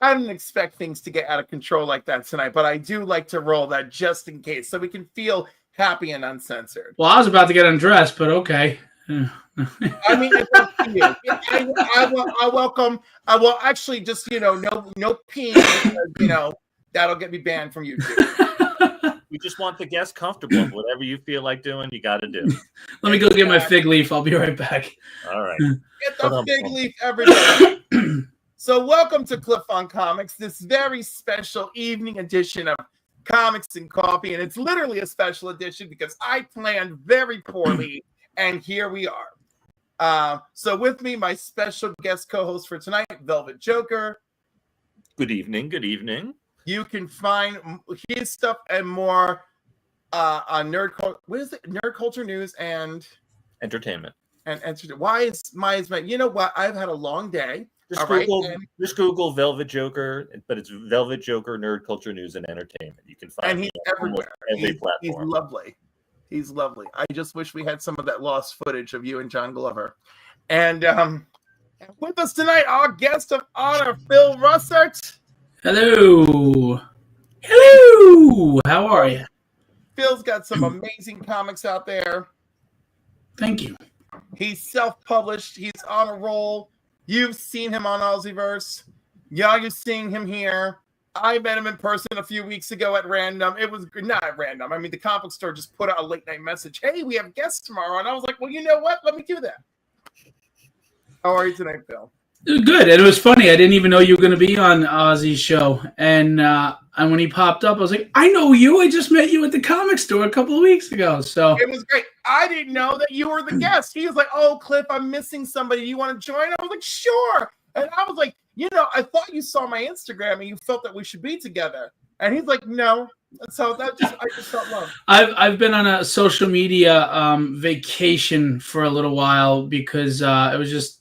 I didn't expect things to get out of control like that tonight, but I do like to roll that just in case, so we can feel happy and uncensored. Well, I was about to get undressed, but okay. I mean, it's up to you. I welcome. I will actually just no peeing because that'll get me banned from YouTube. We just want the guests comfortable. Whatever you feel like doing, you got to do. Let me go get my fig leaf. I'll be right back. All right. Get the fig leaf, everybody. So welcome to Cliff on Comics, this very special evening edition of Comics and Coffee. And it's literally a special edition because I planned very poorly, and here we are. So with me, my special guest co-host for tonight, Velvet Joker. Good evening. Good evening. You can find his stuff and more on Nerd Culture News and Entertainment. And why is my you know what? I've had a long day. Just Google Velvet Joker, but it's Velvet Joker Nerd Culture News and Entertainment. You can find and he's everywhere. Every platform. He's lovely. He's lovely. I just wish we had some of that lost footage of you and John Glover. And with us tonight, our guest of honor, Phil Russert. Hello. Hello. How are you? Phil's got some amazing comics out there. Thank you. He's self-published. He's on a roll. You've seen him on Aussieverse. Yeah, you're seeing him here. I met him in person a few weeks ago at random. It was not at random. I mean, the comic store just put out a late night message. Hey, we have guests tomorrow. And I was like, well, you know what? Let me do that. How are you tonight, Phil? Good. It was funny. I didn't even know you were going to be on Ozzy's show. And when he popped up, I was like, I know you. I just met you at the comic store a couple of weeks ago. So it was great. I didn't know that you were the guest. He was like, oh, Cliff, I'm missing somebody. You want to join? I was like, sure. And I was like, I thought you saw my Instagram and you felt that we should be together. And he's like, no. So I just felt love. I've been on a social media vacation for a little while because it was just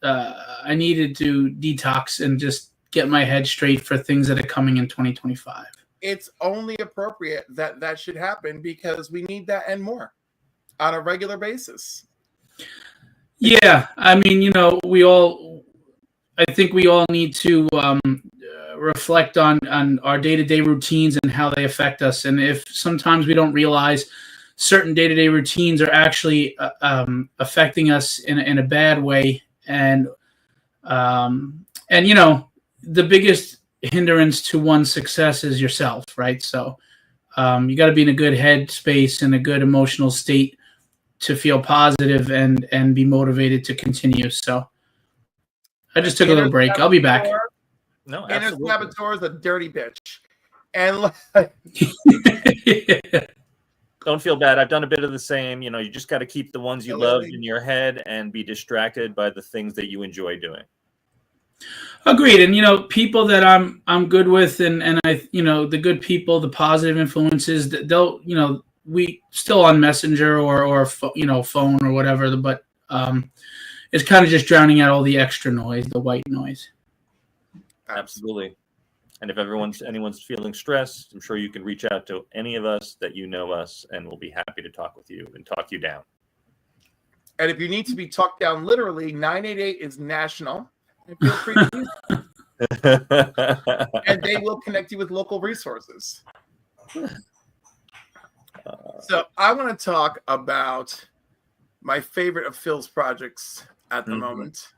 I needed to detox and just get my head straight for things that are coming in 2025. It's only appropriate that should happen because we need that and more on a regular basis. Yeah, I mean, I think we all need to reflect on our day-to-day routines and how they affect us. And if sometimes we don't realize certain day-to-day routines are actually affecting us in a bad way, and the biggest hindrance to one's success is yourself, right? So you got to be in a good head space and a good emotional state to feel positive and be motivated to continue. So I just took a little break. I'll be back. No, Inner Saboteur is a dirty bitch. And don't feel bad. I've done a bit of the same. You just got to keep the ones you love in your head and be distracted by the things that you enjoy doing. Agreed. And people that I'm good with, and I the good people, the positive influences, they'll we still on Messenger or phone or whatever, but it's kind of just drowning out all the extra noise, the white noise. Absolutely. And if anyone's feeling stressed, I'm sure you can reach out to any of us that know us, and we'll be happy to talk with you and talk you down. And if you need to be talked down literally, 988 is national. And feel free to use it. And they will connect you with local resources. So I want to talk about my favorite of Phil's projects at the moment.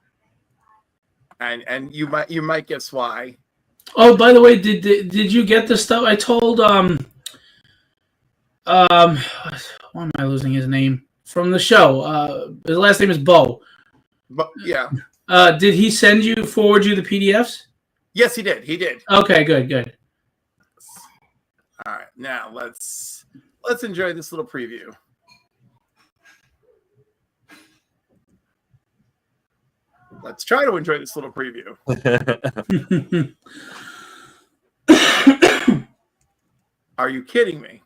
And you might guess why. Oh, by the way, did you get the stuff I told why am I losing his name from the show? His last name is Bo. But yeah. Did he forward you the PDFs? Yes, he did. He did. Okay, good. All right, now let's enjoy this little preview. Let's try to enjoy this little preview. Are you kidding me?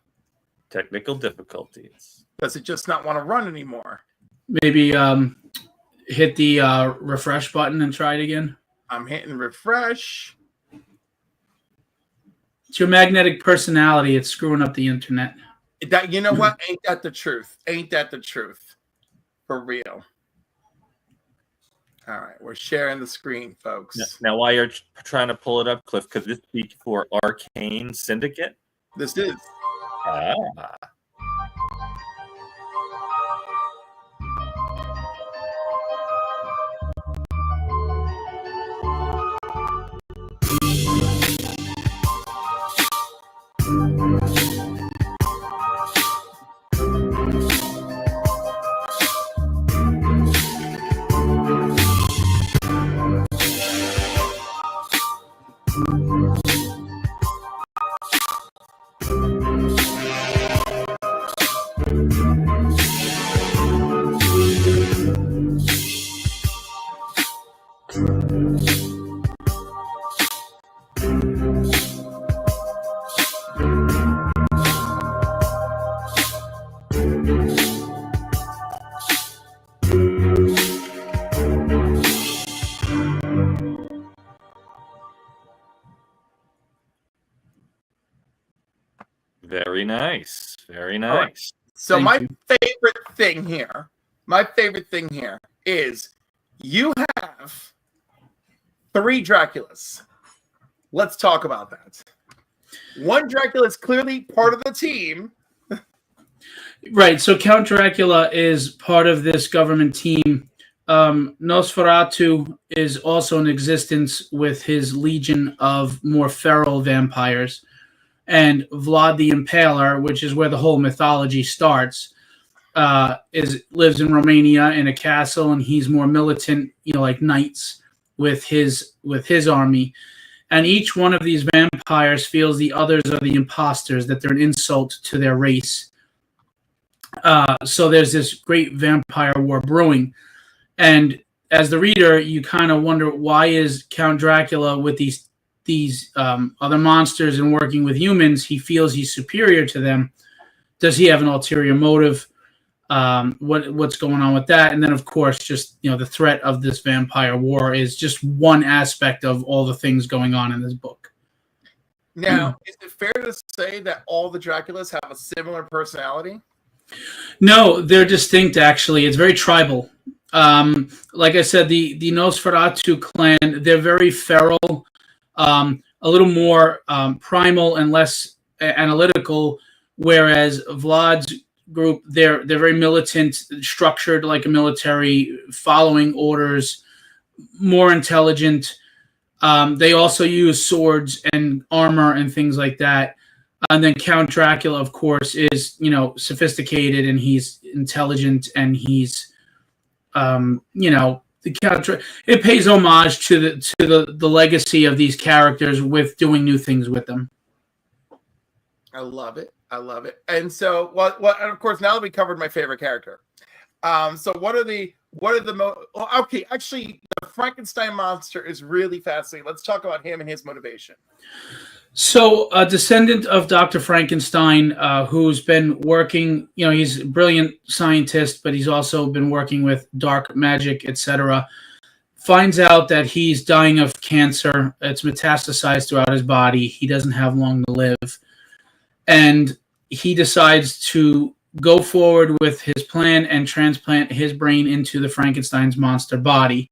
Technical difficulties. Does it just not want to run anymore? Maybe hit the refresh button and try it again. I'm hitting refresh. It's your magnetic personality. It's screwing up the internet. That, you know what? Ain't that the truth? Ain't that the truth? For real. All right, we're sharing the screen, folks. Now, while you're trying to pull it up, Cliff, could this be for Arcane Syndicate? This is. Ah. Very nice. Very nice. Right. So Thank you. my favorite thing here is you have 3 Draculas. Let's talk about that. One Dracula is clearly part of the team. Right. So Count Dracula is part of this government team. Nosferatu is also in existence with his legion of more feral vampires. And Vlad the Impaler, which is where the whole mythology starts, lives in Romania in a castle, and he's more militant, like knights with his army. And each one of these vampires feels the others are the imposters, that they're an insult to their race. So there's this great vampire war brewing. And as the reader, you kind of wonder, why is Count Dracula with these other monsters and working with humans? He feels he's superior to them. Does he have an ulterior motive? What's going on with that? And then, of course, just the threat of this vampire war is just one aspect of all the things going on in this book. Now, is it fair to say that all the Draculas have a similar personality? No, they're distinct, actually. It's very tribal. Like I said, the Nosferatu clan, they're very feral, a little more primal and less analytical, whereas Vlad's group, they're very militant, structured like a military, following orders, more intelligent. They also use swords and armor and things like that. And then Count Dracula, of course, is sophisticated, and he's intelligent, and he's the character. It pays homage to the legacy of these characters with doing new things with them. I love it. And so, what? And of course, now that we covered my favorite character, so what are the okay? Actually, the Frankenstein monster is really fascinating. Let's talk about him and his motivation. So, a descendant of Dr. Frankenstein, who's been working, he's a brilliant scientist, but he's also been working with dark magic, etc., finds out that he's dying of cancer. It's metastasized throughout his body. He doesn't have long to live. And he decides to go forward with his plan and transplant his brain into the Frankenstein's monster body,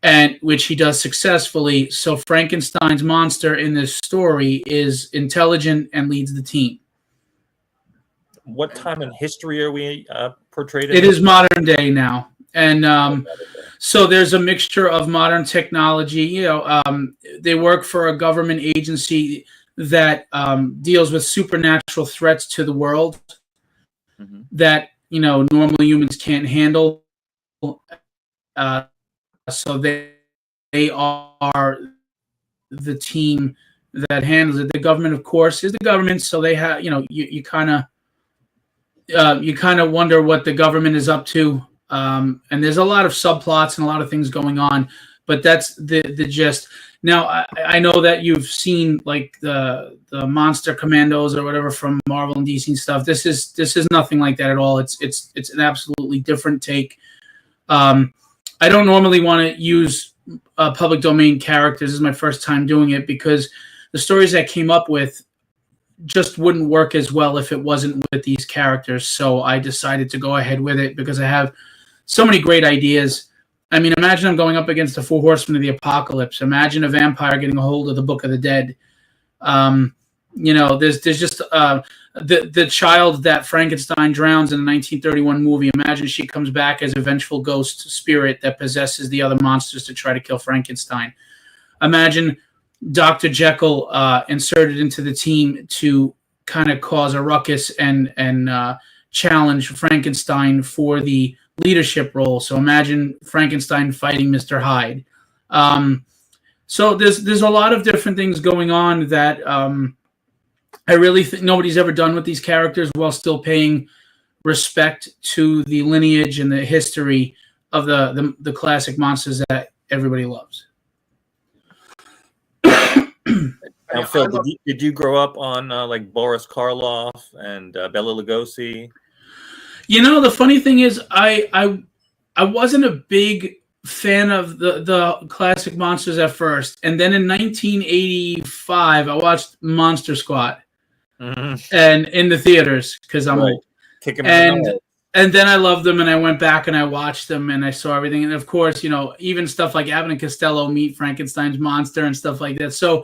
and which he does successfully. So Frankenstein's monster in this story is intelligent and leads the team. What time in history are we portrayed in? It is modern day now. And so there's a mixture of modern technology. They work for a government agency that deals with supernatural threats to the world that, normal humans can't handle. So they are the team that handles it. The government, of course, is the government. So they have, you kind of wonder what the government is up to. And there's a lot of subplots and a lot of things going on, but that's the gist. Now, I know that you've seen like the Monster Commandos or whatever from Marvel and DC and stuff. This is nothing like that at all. It's an absolutely different take. I don't normally want to use public domain characters. This is my first time doing it because the stories I came up with just wouldn't work as well if it wasn't with these characters. So I decided to go ahead with it because I have so many great ideas. I mean, imagine I'm going up against the 4 Horsemen of the Apocalypse. Imagine a vampire getting a hold of the Book of the Dead. There's just the child that Frankenstein drowns in the 1931 movie. Imagine she comes back as a vengeful ghost spirit that possesses the other monsters to try to kill Frankenstein. Imagine Dr. Jekyll inserted into the team to kind of cause a ruckus and challenge Frankenstein for the leadership role. So imagine Frankenstein fighting Mr. Hyde. So there's a lot of different things going on that I really think nobody's ever done with these characters while still paying respect to the lineage and the history of the classic monsters that everybody loves. Now, Phil, did you grow up on like Boris Karloff and Bela Lugosi? The funny thing is, I wasn't a big fan of the classic monsters at first, and then in 1985, I watched Monster Squad, and in the theaters because I'm old. And then I loved them, and I went back and I watched them, and I saw everything. And of course, even stuff like Abbott and Costello meet Frankenstein's monster and stuff like that. So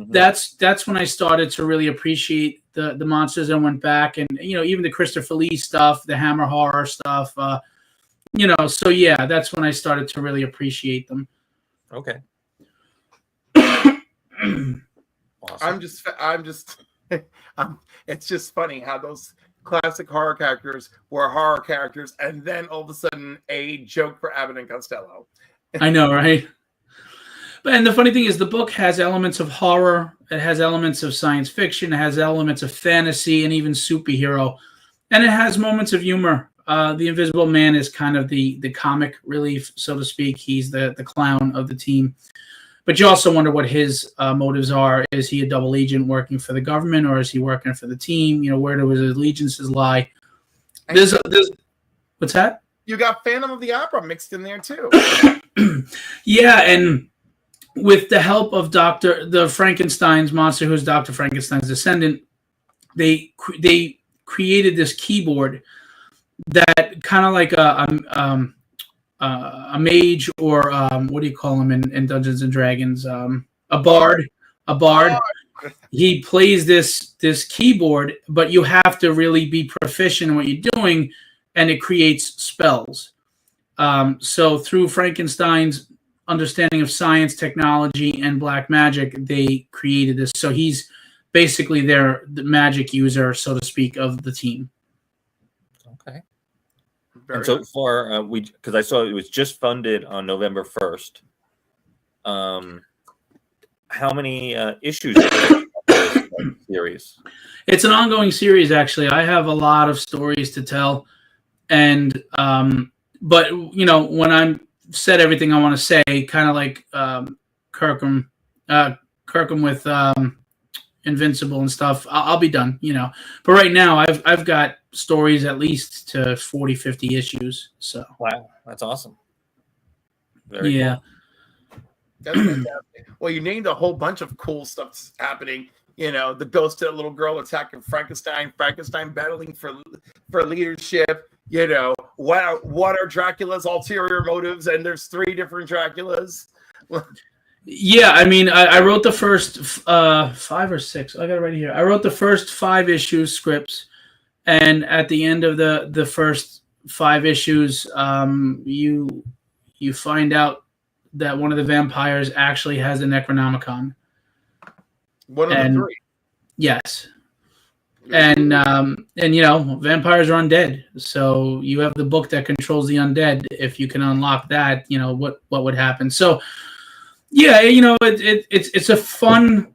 that's when I started to really appreciate the monsters and went back, and even the Christopher Lee stuff, the Hammer horror stuff. So yeah, that's when I started to really appreciate them. Okay. Awesome. It's just funny how those classic horror characters were horror characters, and then all of a sudden a joke for Abbott and Costello. I know, right? And the funny thing is, the book has elements of horror, it has elements of science fiction, it has elements of fantasy, and even superhero, and it has moments of humor. The Invisible Man is kind of the comic relief, so to speak. He's the clown of the team. But you also wonder what his motives are. Is he a double agent working for the government, or is he working for the team? Where do his allegiances lie? There's what's that? You got Phantom of the Opera mixed in there too. Yeah, and with the help of the Frankenstein's monster, who's Dr. Frankenstein's descendant, they created this keyboard that kind of like a mage, or what do you call him in Dungeons and Dragons? A bard. He plays this keyboard, but you have to really be proficient in what you're doing, and it creates spells. So through Frankenstein's understanding of science, technology, and black magic, they created this. So he's basically the magic user, so to speak, of the team. Okay. And so far, because I saw it was just funded on November 1st. How many issues are this series? It's an ongoing series, actually. I have a lot of stories to tell, and but when I'm said everything I want to say, kind of like Kirkham with Invincible and stuff, I'll be done. But right now, I've got stories at least to 40, 50 issues. So wow, that's awesome. Very cool. That's fantastic. Well, you named a whole bunch of cool stuff happening. The ghost of the little girl attacking Frankenstein battling for leadership. What are Dracula's ulterior motives? And there's 3 different Draculas. Yeah, I mean, I wrote the first 5 or 6. I got it right here. I wrote the first 5 issues scripts, and at the end of the first 5 issues, you find out that one of the vampires actually has a Necronomicon. One of the 3. Yes. And vampires are undead. So you have the book that controls the undead. If you can unlock that, what would happen? So yeah, it's a fun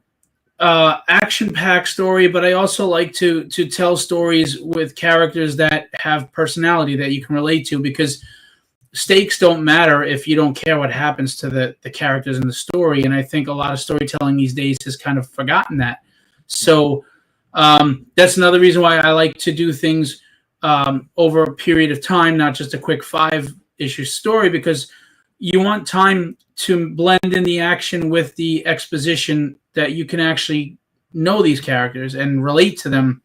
action-packed story, but I also like to tell stories with characters that have personality that you can relate to, because stakes don't matter if you don't care what happens to the characters in the story. And I think a lot of storytelling these days has kind of forgotten that. So that's another reason why I like to do things over a period of time, not just a quick 5-issue story, because you want time to blend in the action with the exposition, that you can actually know these characters and relate to them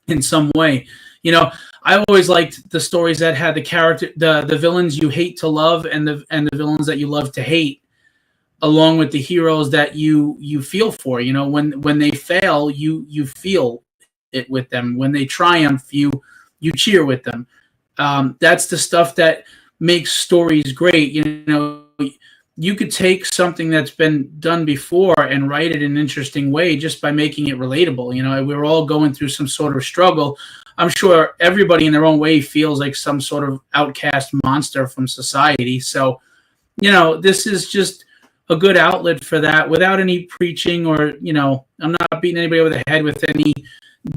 in some way. I always liked the stories that had the villains you hate to love, and the villains that you love to hate, along with the heroes that you feel for. When they fail, you feel it with them. When they triumph, you cheer with them. That's the stuff that makes stories great. You could take something that's been done before and write it in an interesting way just by making it relatable. We're all going through some sort of struggle. I'm sure everybody in their own way feels like some sort of outcast monster from society. So, this is just a good outlet for that without any preaching or, I'm not beating anybody over the head with any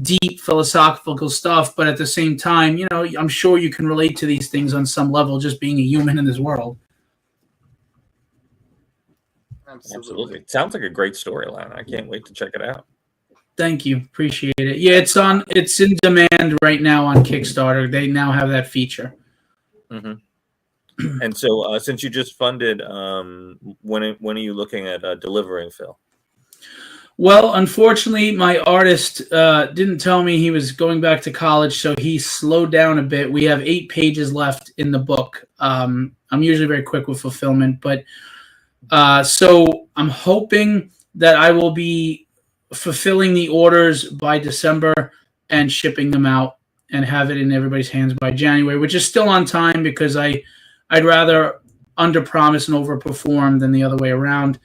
deep philosophical stuff. But at the same time, I'm sure you can relate to these things on some level, just being a human in this world. Absolutely. It sounds like a great storyline. I can't wait to check it out. Thank you. Appreciate it. Yeah, it's in demand right now on Kickstarter. They now have that feature. Mm-hmm. And so since you just funded, when are you looking at delivering, Phil? Well, unfortunately, my artist didn't tell me he was going back to college, so he slowed down a bit. We have 8 pages left in the book. I'm usually very quick with fulfillment, but so I'm hoping that I will be fulfilling the orders by December and shipping them out and have it in everybody's hands by January, which is still on time because I'd rather underpromise and overperform than the other way around.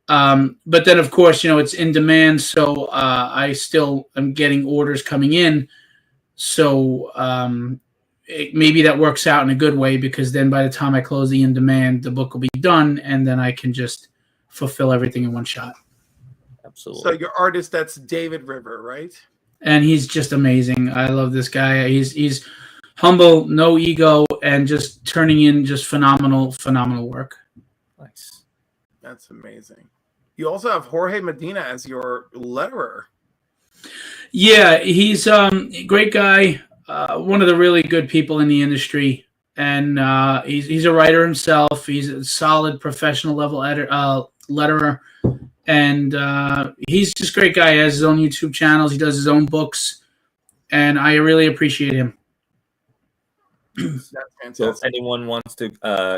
But then, of course, it's in demand, so I still am getting orders coming in. So maybe that works out in a good way, because then by the time I close the in demand, the book will be done, and then I can just fulfill everything in one shot. Absolutely. So your artist, that's David River, right? And he's just amazing. I love this guy. He's humble, no ego, and just turning in just phenomenal work. Nice. That's amazing. You also have Jorge Medina as your letterer. Yeah, he's a great guy. One of the really good people in the industry, and he's a writer himself. He's a solid professional level letterer, and he's just a great guy. He has his own YouTube channels. He does his own books, and I really appreciate him. That's fantastic. So if anyone wants to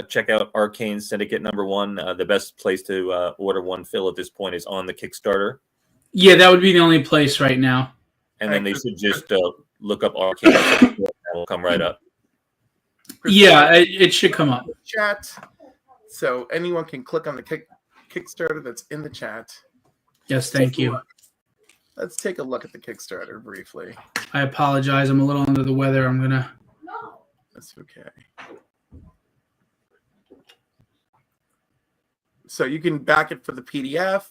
check out Arcane Syndicate #1, the best place to order one Phil at this point is on the Kickstarter. Yeah, that would be the only place right now. And then they should just look up Arcane. That will come right up. Yeah, it should come up. Chat. So anyone can click on the Kickstarter that's in the chat. Yes, thank you. Let's take a look at the Kickstarter briefly. I apologize. I'm a little under the weather. I'm going to... That's okay. So you can back it for the PDF.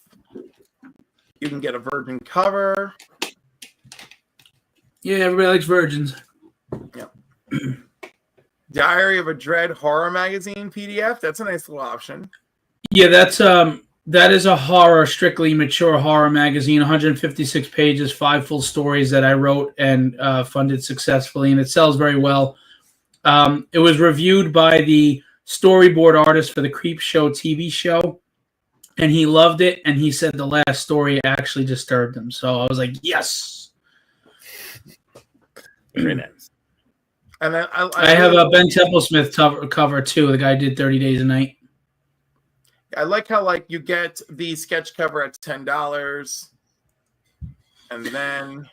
You can get a virgin cover. Yeah, everybody likes virgins. Yeah. Diary of a Dread horror magazine PDF. That's a nice little option. Yeah, that is a horror, strictly mature horror magazine. 156 pages, 5 full stories that I wrote and funded successfully, and it sells very well. It was reviewed by the storyboard artist for the Creep Show TV show, and he loved it, and he said the last story actually disturbed him. So I was like, yes. Very nice. And then I have a Ben Templesmith cover too. The guy did 30 Days a Night. I like how you get the sketch cover at $10, and then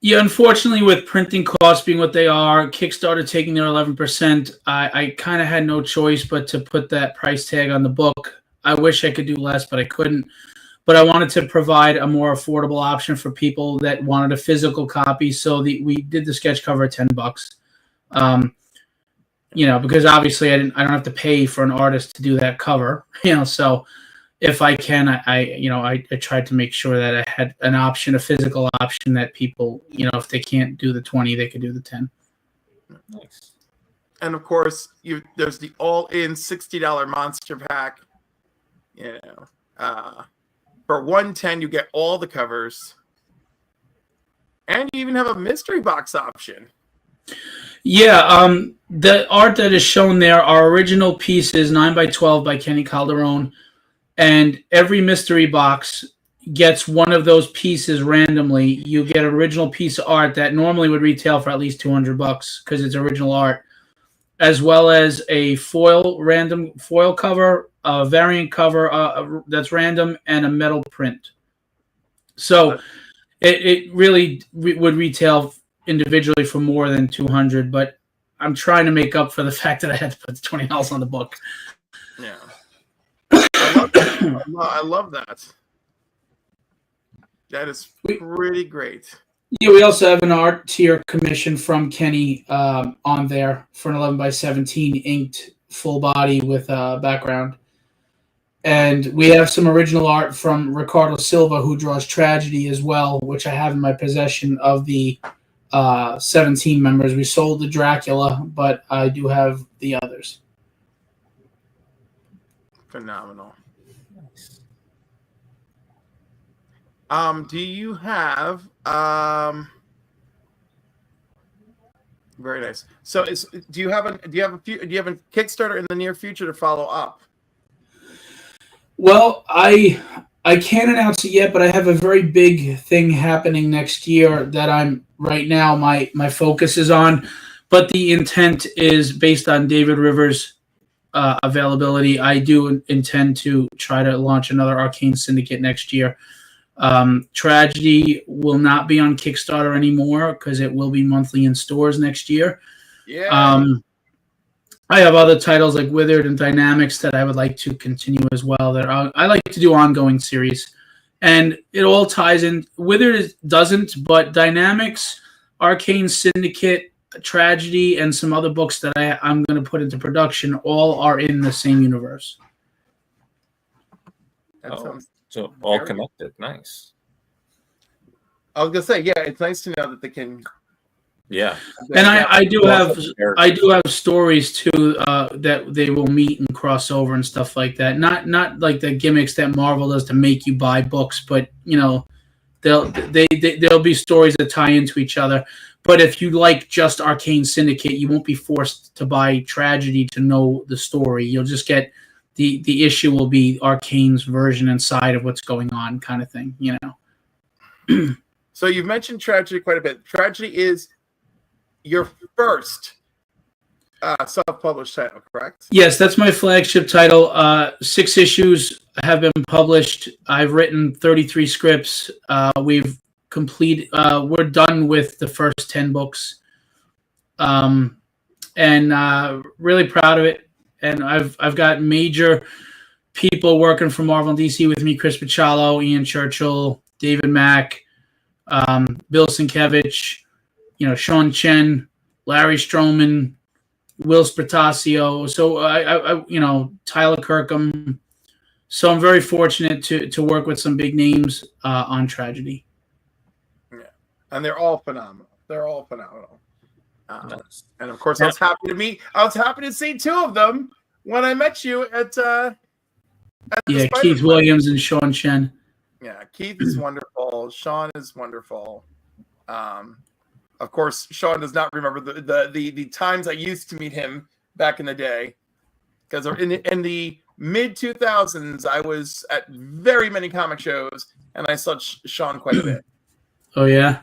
yeah, unfortunately, with printing costs being what they are, Kickstarter taking their 11%, I kind of had no choice but to put that price tag on the book. I wish I could do less, but I couldn't. But I wanted to provide a more affordable option for people that wanted a physical copy, so we did the sketch cover at $10. Because obviously I don't have to pay for an artist to do that cover. So if I can, I tried to make sure that I had an option, a physical option that people, if they can't do the 20, they could do the 10. Nice. And of course, there's the all-in $60 monster pack. For $110, you get all the covers, and you even have a mystery box option. Yeah, the art that is shown there are original pieces, 9x12 by Kenny Calderon, and every mystery box, gets one of those pieces randomly, you get original piece of art that normally would retail for at least $200 because it's original art, as well as a random foil cover, a variant cover that's random, and a metal print. So it really would retail individually for more than $200, but I'm trying to make up for the fact that I had to put $20 on the book. Yeah, I love that. That is pretty great. Yeah, we also have an art tier commission from Kenny on there for an 11x17 inked full body with a background. And we have some original art from Ricardo Silva, who draws Tragedy as well, which I have in my possession of the 17 members. We sold the Dracula, but I do have the others. Phenomenal. Do you have very nice. So do you have a Kickstarter in the near future to follow up? Well, I can't announce it yet, but I have a very big thing happening next year that I'm right now my focus is on, but the intent is based on David Rivers' availability. I do intend to try to launch another Arcane Syndicate next year. Tragedy will not be on Kickstarter anymore because it will be monthly in stores next year. Yeah. I have other titles like Withered and Dynamics that I would like to continue as well. That I like to do ongoing series, and it all ties in. Withered doesn't, but Dynamics, Arcane Syndicate, Tragedy, and some other books that I'm going to put into production all are in the same universe. So all connected. Nice. I was gonna say, yeah, it's nice to know that they can. Yeah, and I do have stories too that they will meet and cross over and stuff like that. Not like the gimmicks that Marvel does to make you buy books, but there'll be stories that tie into each other. But if you like just Arcane Syndicate, you won't be forced to buy Tragedy to know the story. You'll just get the issue will be Arcane's version inside of what's going on, kind of thing. So you've mentioned Tragedy quite a bit. Tragedy is your first self-published title, correct? Yes, that's my flagship title. 6 issues have been published. I've written 33 scripts. We've completed. We're done with the first 10 books, and really proud of it. And I've got major people working for Marvel and DC with me: Chris Picciolo, Ian Churchill, David Mack, Bill Sienkiewicz, Sean Chen, Larry Stroman, Will Spertasio. So I Tyler Kirkham. So I'm very fortunate to work with some big names on Tragedy. Yeah, and they're all phenomenal. Nice. And of course, I was happy to see 2 of them when I met you at Keith Williams and Sean Chen. Yeah, Keith is wonderful. Sean is wonderful. Of course, Sean does not remember the times I used to meet him back in the day, because in the mid 2000s I was at very many comic shows and I saw Sean quite a bit. Oh yeah,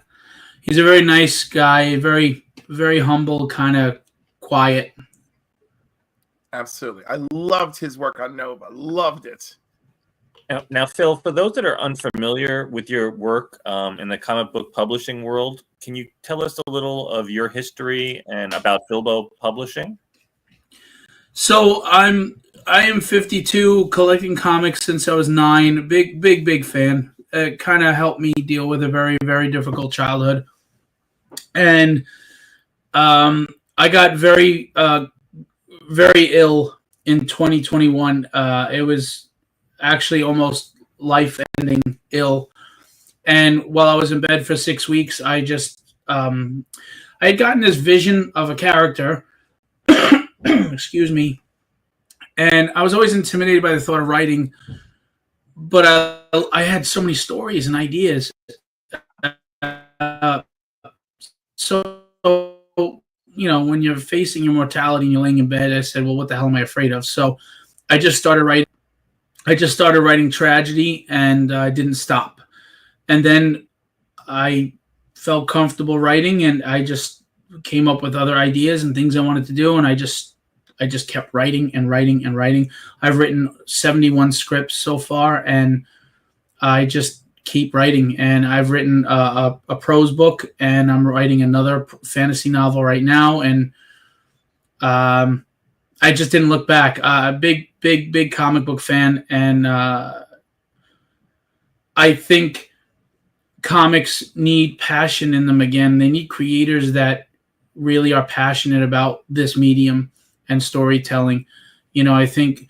he's a very nice guy, very very humble, kind of quiet. Absolutely, I loved his work on Nova. Loved it. Now, Phil, for those that are unfamiliar with your work in the comic book publishing world, can you tell us a little of your history and about Filbo Publishing? So I am 52, collecting comics since I was 9. Big fan. It kind of helped me deal with a very, very difficult childhood. And I got very, very ill in 2021. It was actually almost life-ending ill. And while I was in bed for 6 weeks, I just I had gotten this vision of a character. Excuse me. And I was always intimidated by the thought of writing, but I had so many stories and ideas. So, when you're facing your mortality and you're laying in bed, I said, well, what the hell am I afraid of? So I just started writing. Tragedy, and I didn't stop. And then I felt comfortable writing, and I just came up with other ideas and things I wanted to do, and I just kept writing and writing and writing. I've written 71 scripts so far, and I just keep writing. And I've written a prose book, and I'm writing another fantasy novel right now. And I just didn't look back. Big comic book fan, and I think comics need passion in them again. They need creators that really are passionate about this medium and storytelling. I think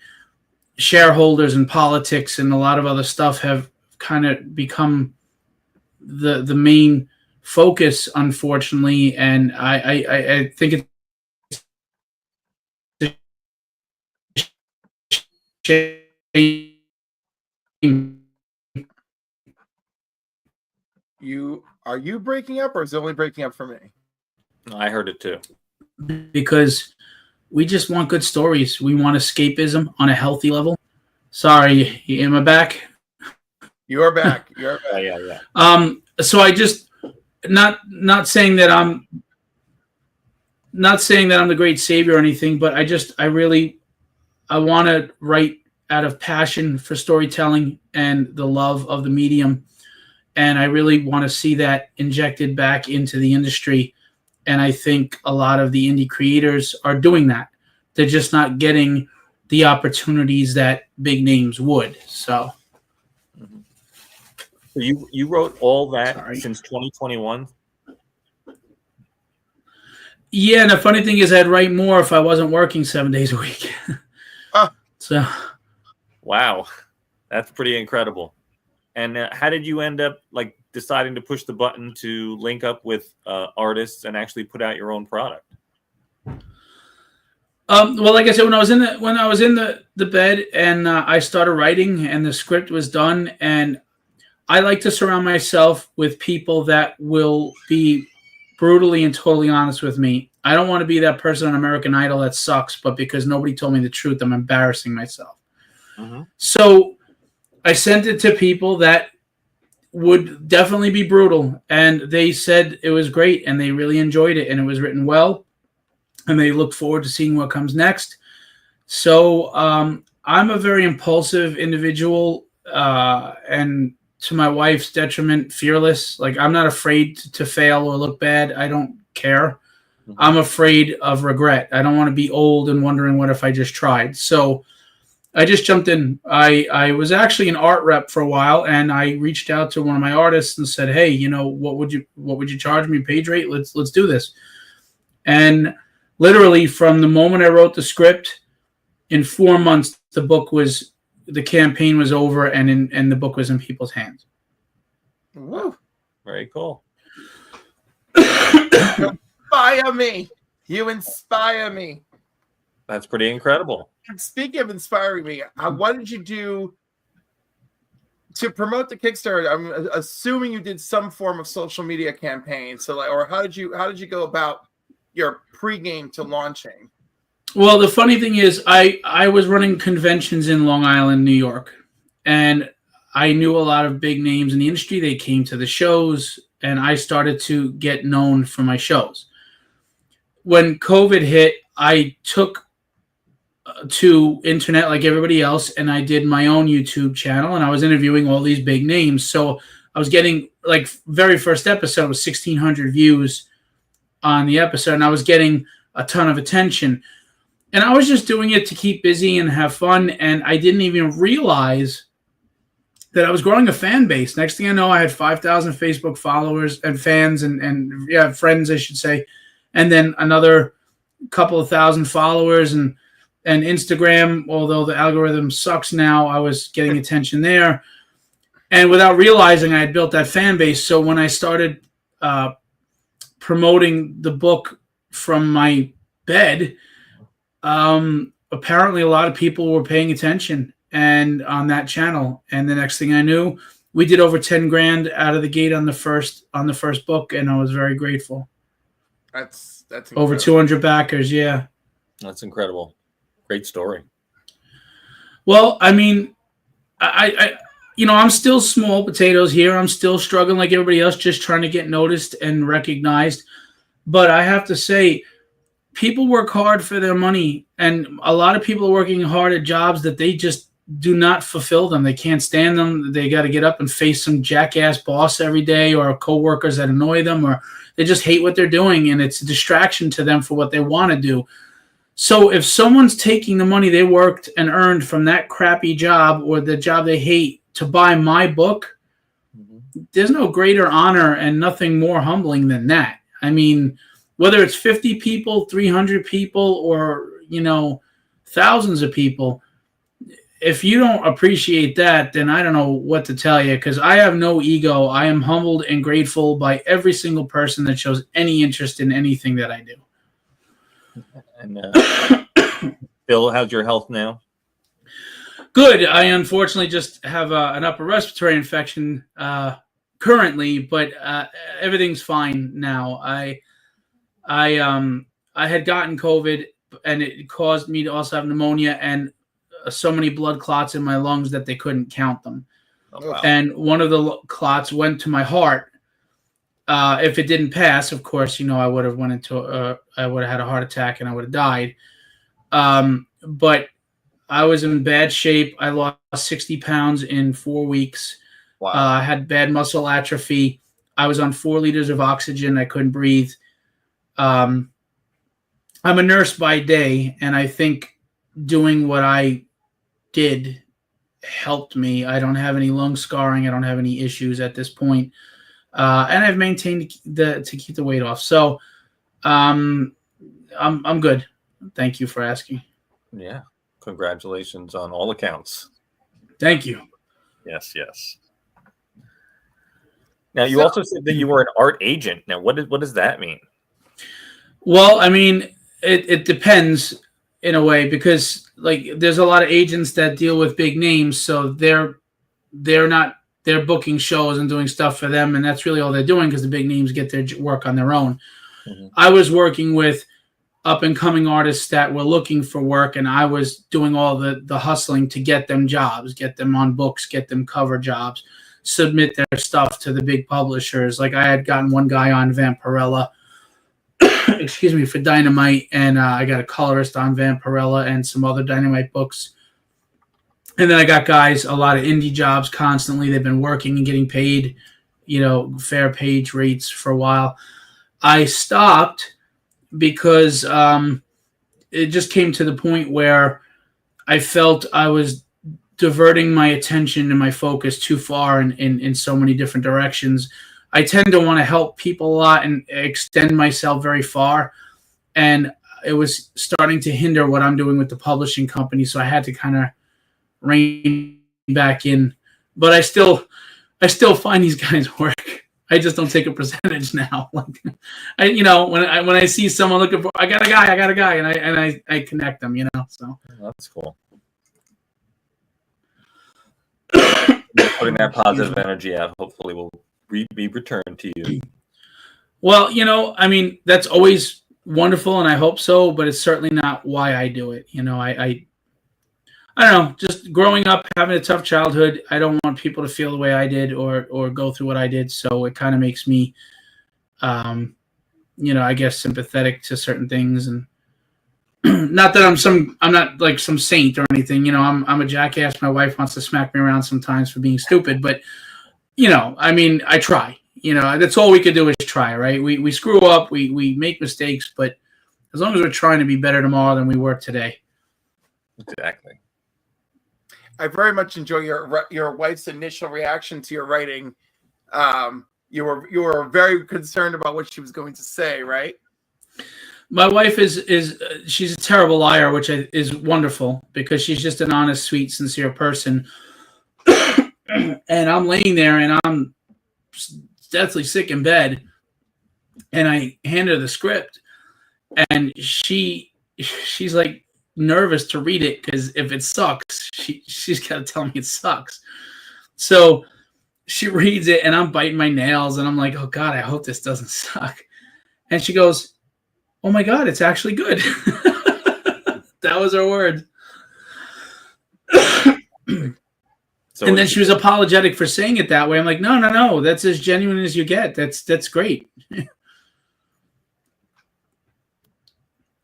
shareholders and politics and a lot of other stuff have kind of become the main focus, unfortunately. And I think it's a shame. Are you breaking up, or is it only breaking up for me? I heard it too. Because we just want good stories. We want escapism on a healthy level. Sorry, am I back? You are back. You're back. Yeah. So I just not saying that I'm the great savior or anything, but I want to write out of passion for storytelling and the love of the medium. And I really want to see that injected back into the industry. And I think a lot of the indie creators are doing that. They're just not getting the opportunities that big names would. So you wrote all that since 2021? Yeah, and the funny thing is I'd write more if I wasn't working 7 days a week. So, wow, that's pretty incredible. And how did you end up deciding to push the button to link up with artists and actually put out your own product? Well, like I said, when I was in the bed and I started writing and the script was done, and I like to surround myself with people that will be brutally and totally honest with me. I don't want to be that person on American Idol that sucks, but because nobody told me the truth, I'm embarrassing myself. Mm-hmm. So I sent it to people that would definitely be brutal, and they said it was great, and they really enjoyed it, and it was written well, and they look forward to seeing what comes next. So I'm a very impulsive individual, and to my wife's detriment, fearless. I'm not afraid to fail or look bad. I don't care. Mm-hmm. I'm afraid of regret. I don't want to be old and wondering what if I just tried. So I just jumped in. I was actually an art rep for a while, and I reached out to one of my artists and said, "Hey, what would you charge me page rate? Let's do this." And literally from the moment I wrote the script, in 4 months the campaign was over, and the book was in people's hands. Woo. Very cool. You inspire me. That's pretty incredible. And speaking of inspiring me, what did you do to promote the Kickstarter? I'm assuming you did some form of social media campaign. So, or how did you go about your pregame to launching? Well, the funny thing is, I was running conventions in Long Island, New York, and I knew a lot of big names in the industry. They came to the shows, and I started to get known for my shows. When COVID hit, I took to internet like everybody else, and I did my own YouTube channel, and I was interviewing all these big names. So I was getting, very first episode was 1,600 views on the episode, and I was getting a ton of attention. And I was just doing it to keep busy and have fun, and I didn't even realize that I was growing a fan base. Next thing I know, I had 5,000 Facebook followers and fans and friends, I should say, and then another couple of thousand followers, and Instagram, although the algorithm sucks now, I was getting attention there. And without realizing, I had built that fan base. So when I started promoting the book from my bed, apparently a lot of people were paying attention and on that channel. And the next thing I knew, we did over 10 grand out of the gate on the first book, and I was very grateful. That's incredible. Over 200 backers. Yeah. That's incredible. Great story. Well, I mean, I I'm still small potatoes here. I'm still struggling like everybody else, just trying to get noticed and recognized. But I have to say, people work hard for their money, and a lot of people are working hard at jobs that they just do not fulfill them. They can't stand them. They got to get up and face some jackass boss every day, or coworkers that annoy them, or they just hate what they're doing, and it's a distraction to them for what they want to do. So if someone's taking the money they worked and earned from that crappy job or the job they hate to buy my book, there's no greater honor and nothing more humbling than that. I mean, whether it's 50 people, 300 people, or, thousands of people, if you don't appreciate that, then I don't know what to tell you, because I have no ego. I am humbled and grateful by every single person that shows any interest in anything that I do. And Phil, how's your health now? Good. I unfortunately just have an upper respiratory infection currently, but everything's fine now. I had gotten COVID, and it caused me to also have pneumonia and so many blood clots in my lungs that they couldn't count them. Oh, wow. And one of the clots went to my heart. If it didn't pass, of course, I would have I would have had a heart attack and I would have died. But I was in bad shape. I lost 60 pounds in 4 weeks. Wow. I had bad muscle atrophy. I was on 4 liters of oxygen. I couldn't breathe. I'm a nurse by day, and I think doing what I did helped me. I don't have any lung scarring. I don't have any issues at this point. And I've maintained to keep the weight off. So I'm good. Thank you for asking. Yeah. Congratulations on all accounts. Thank you. Yes. Now, you also said that you were an art agent. Now, what does that mean? Well, I mean, it depends in a way, because there's a lot of agents that deal with big names, so they're booking shows and doing stuff for them, and that's really all they're doing, because the big names get their work on their own. Mm-hmm. I was working with up-and-coming artists that were looking for work, and I was doing all the hustling to get them jobs, get them on books, get them cover jobs, submit their stuff to the big publishers. Like, I had gotten one guy on Vampirella, excuse me, for Dynamite, and I got a colorist on Vampirella and some other Dynamite books. And then I got guys, a lot of indie jobs constantly. They've been working and getting paid, fair page rates for a while. I stopped because it just came to the point where I felt I was diverting my attention and my focus too far in so many different directions. I tend to want to help people a lot and extend myself very far. And it was starting to hinder what I'm doing with the publishing company. So I had to kind of rein back in, but I still find these guys work. I just don't take a percentage now. When I see someone looking for, I got a guy, and I connect them. So that's cool. Putting that positive energy out, hopefully, will be returned to you. Well, I mean, that's always wonderful, and I hope so, but it's certainly not why I do it. I don't know, just growing up, having a tough childhood, I don't want people to feel the way I did or go through what I did. So it kind of makes me, I guess, sympathetic to certain things. And not that I'm not like some saint or anything. I'm a jackass. My wife wants to smack me around sometimes for being stupid. But, I mean, I try. That's all we could do is try, right? We screw up. We make mistakes. But as long as we're trying to be better tomorrow than we were today. Exactly. I very much enjoy your wife's initial reaction to your writing. You were very concerned about what she was going to say, right? My wife she's a terrible liar, which is wonderful, because she's just an honest, sweet, sincere person. And I'm laying there and I'm deathly sick in bed, and I hand her the script, and she's like nervous to read it, because if it sucks, she's got to tell me it sucks. So she reads it, and I'm biting my nails, and I'm like, oh God, I hope this doesn't suck. And she goes, oh my God, it's actually good. That was her word. So and then she was apologetic for saying it that way. I'm like, no. That's as genuine as you get. That's great.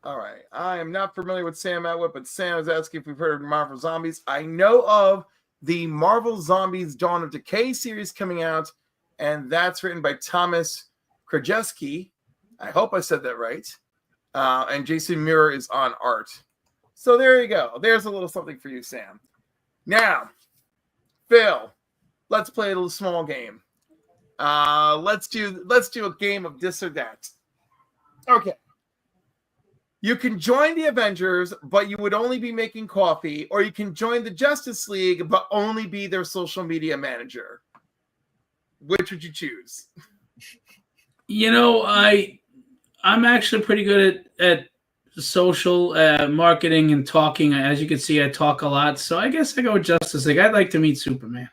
All right. I am not familiar with Sam Atwood, but Sam is asking if we've heard of Marvel Zombies. I know of the Marvel Zombies Dawn of Decay series coming out, and that's written by Thomas Krajewski. I hope I said that right. And Jason Muir is on art. So there you go. There's a little something for you, Sam. Now, Phil, let's play a little small game. Let's do a game of this or that. Okay. You can join the Avengers, but you would only be making coffee, or you can join the Justice League, but only be their social media manager. Which would you choose? You know, I'm actually pretty good at social marketing and talking. As you can see, I talk a lot, so I guess I go with Justice League. I'd like to meet Superman.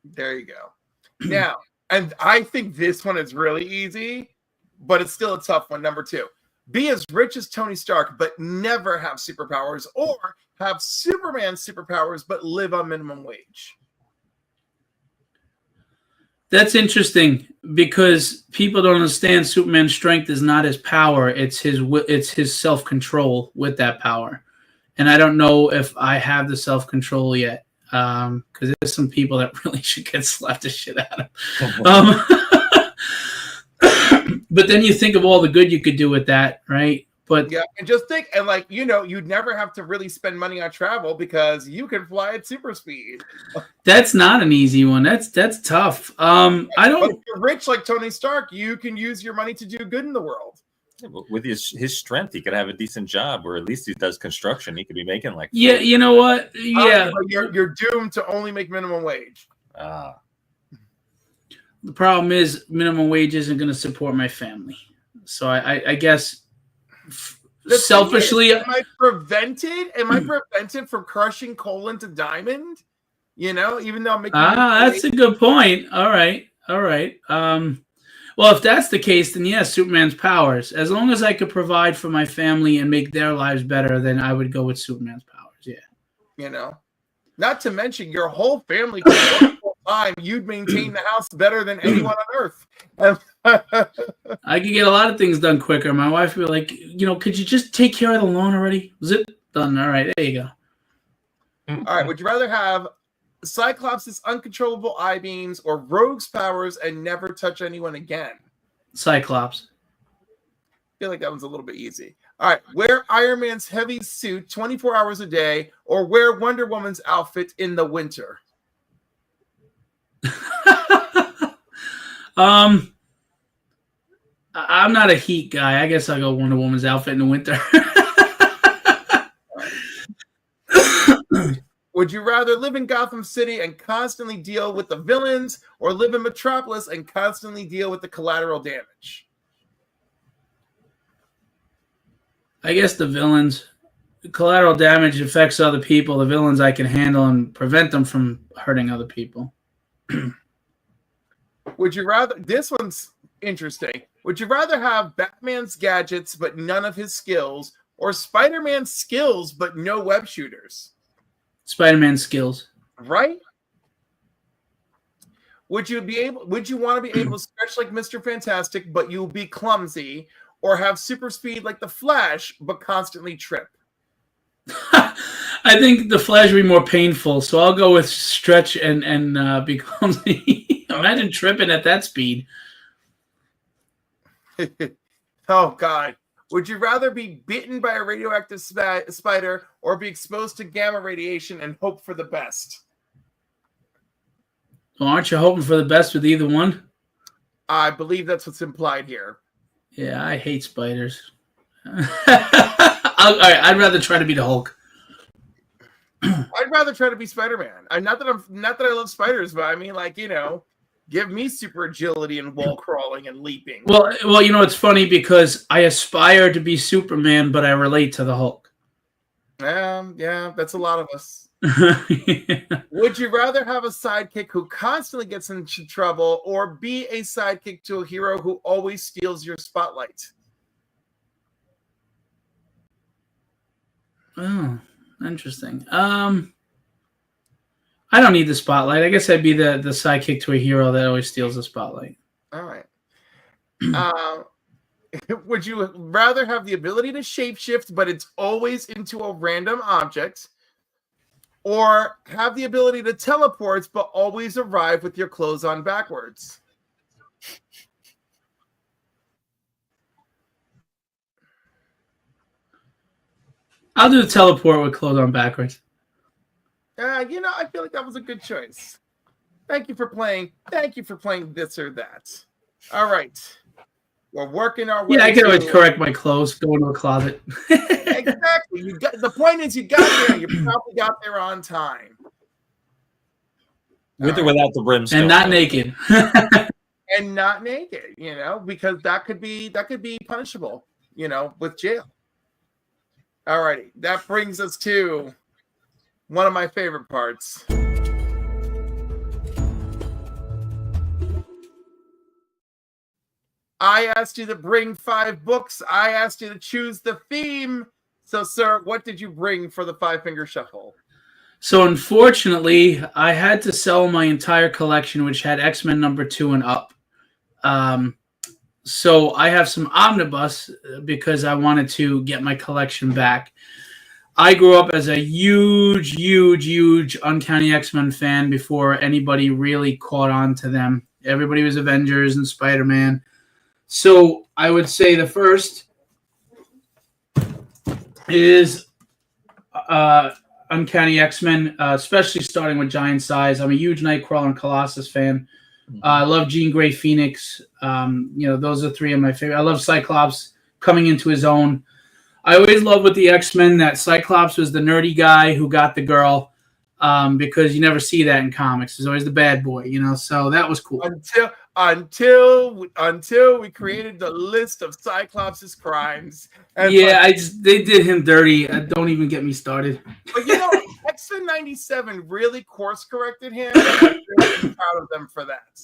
There you go. Now, and I think this one is really easy, but it's still a tough one. Number 2. Be as rich as Tony Stark, but never have superpowers, or have Superman superpowers, but live on minimum wage. That's interesting because people don't understand Superman's strength is not his power; it's his self-control with that power. And I don't know if I have the self-control yet, because there's some people that really should get slapped the shit out of. But then you think of all the good you could do with that, right? But yeah, and just think, and like, you'd never have to really spend money on travel because you can fly at super speed. That's not an easy one. That's tough. I don't. But if you're rich like Tony Stark, you can use your money to do good in the world. Yeah, with his strength, he could have a decent job, or at least he does construction. He could be making like. Yeah, you know what? Yeah, but you're doomed to only make minimum wage. The problem is minimum wage isn't going to support my family. So I guess selfishly, am I prevented from crushing coal into diamond? Even though I'm making. That's a good point. All right. Well, if that's the case, then yes, Superman's powers. As long as I could provide for my family and make their lives better, then I would go with Superman's powers. Yeah. Not to mention your whole family could work full time. You'd maintain the house better than anyone on earth. I could get a lot of things done quicker. My wife would be like, could you just take care of the lawn already? Was it done? All right, there you go. All right. Would you rather have Cyclops' uncontrollable eye beams or Rogue's powers and never touch anyone again? Cyclops. I feel like that one's a little bit easy. All right. Wear Iron Man's heavy suit 24 hours a day, or wear Wonder Woman's outfit in the winter. I'm not a heat guy. I guess I'll go Wonder Woman's outfit in the winter. Would you rather live in Gotham City and constantly deal with the villains, or live in Metropolis and constantly deal with the collateral damage? I guess the villains. Collateral damage affects other people. The villains I can handle and prevent them from hurting other people. Would you rather... This one's interesting. Would you rather have Batman's gadgets but none of his skills, or Spider-Man's skills but no web shooters? Spider-Man's skills. Right? Would you want to be able to stretch like Mr. Fantastic, but you'll be clumsy, or have super speed like the Flash, but constantly trip? I think the Flash would be more painful, so I'll go with stretch and be clumsy. Imagine tripping at that speed. Oh, God. Would you rather be bitten by a radioactive spider, or be exposed to gamma radiation and hope for the best? Well, aren't you hoping for the best with either one? I believe that's what's implied here. Yeah, I hate spiders. All right, I'd rather try to be the Hulk. I'd rather try to be Spider-Man. Not that I love spiders, but I mean, give me super agility and wall crawling and leaping. Well, it's funny because I aspire to be Superman, but I relate to the Hulk. Yeah, that's a lot of us. Yeah. Would you rather have a sidekick who constantly gets into trouble, or be a sidekick to a hero who always steals your spotlight? Oh, interesting. I don't need the spotlight. I guess I'd be the sidekick to a hero that always steals the spotlight. All right. Would you rather have the ability to shapeshift, but it's always into a random object, or have the ability to teleport, but always arrive with your clothes on backwards? I'll do the teleport with clothes on backwards. I feel like that was a good choice. Thank you for playing. Thank you for playing this or that. All right. We're working our way. Yeah, I can always correct my clothes, go into a closet. Exactly. The point is you got there. You probably got there on time. With or without the brimstone. And not naked. And not naked, because that could be punishable, with jail. All righty. That brings us to one of my favorite parts. I asked you to bring 5 books. I asked you to choose the theme. So, sir, what did you bring for the 5-finger shuffle? So, unfortunately, I had to sell my entire collection, which had X-Men #2 and up. So I have some omnibus because I wanted to get my collection back. I grew up as a huge Uncanny X-Men fan before anybody really caught on to them. Everybody was Avengers and Spider-Man. So I would say the first is Uncanny X-Men, especially starting with Giant Size. I'm a huge Nightcrawler and Colossus fan. I love Jean Grey Phoenix. Those are 3 of my favorite. I love Cyclops coming into his own. I always love with the X-Men that Cyclops was the nerdy guy who got the girl, because you never see that in comics. He's always the bad boy, so that was cool. Until we created the list of Cyclops' crimes. And they did him dirty. Don't even get me started. But X-Men 97 really course corrected him. I'm really proud of them for that.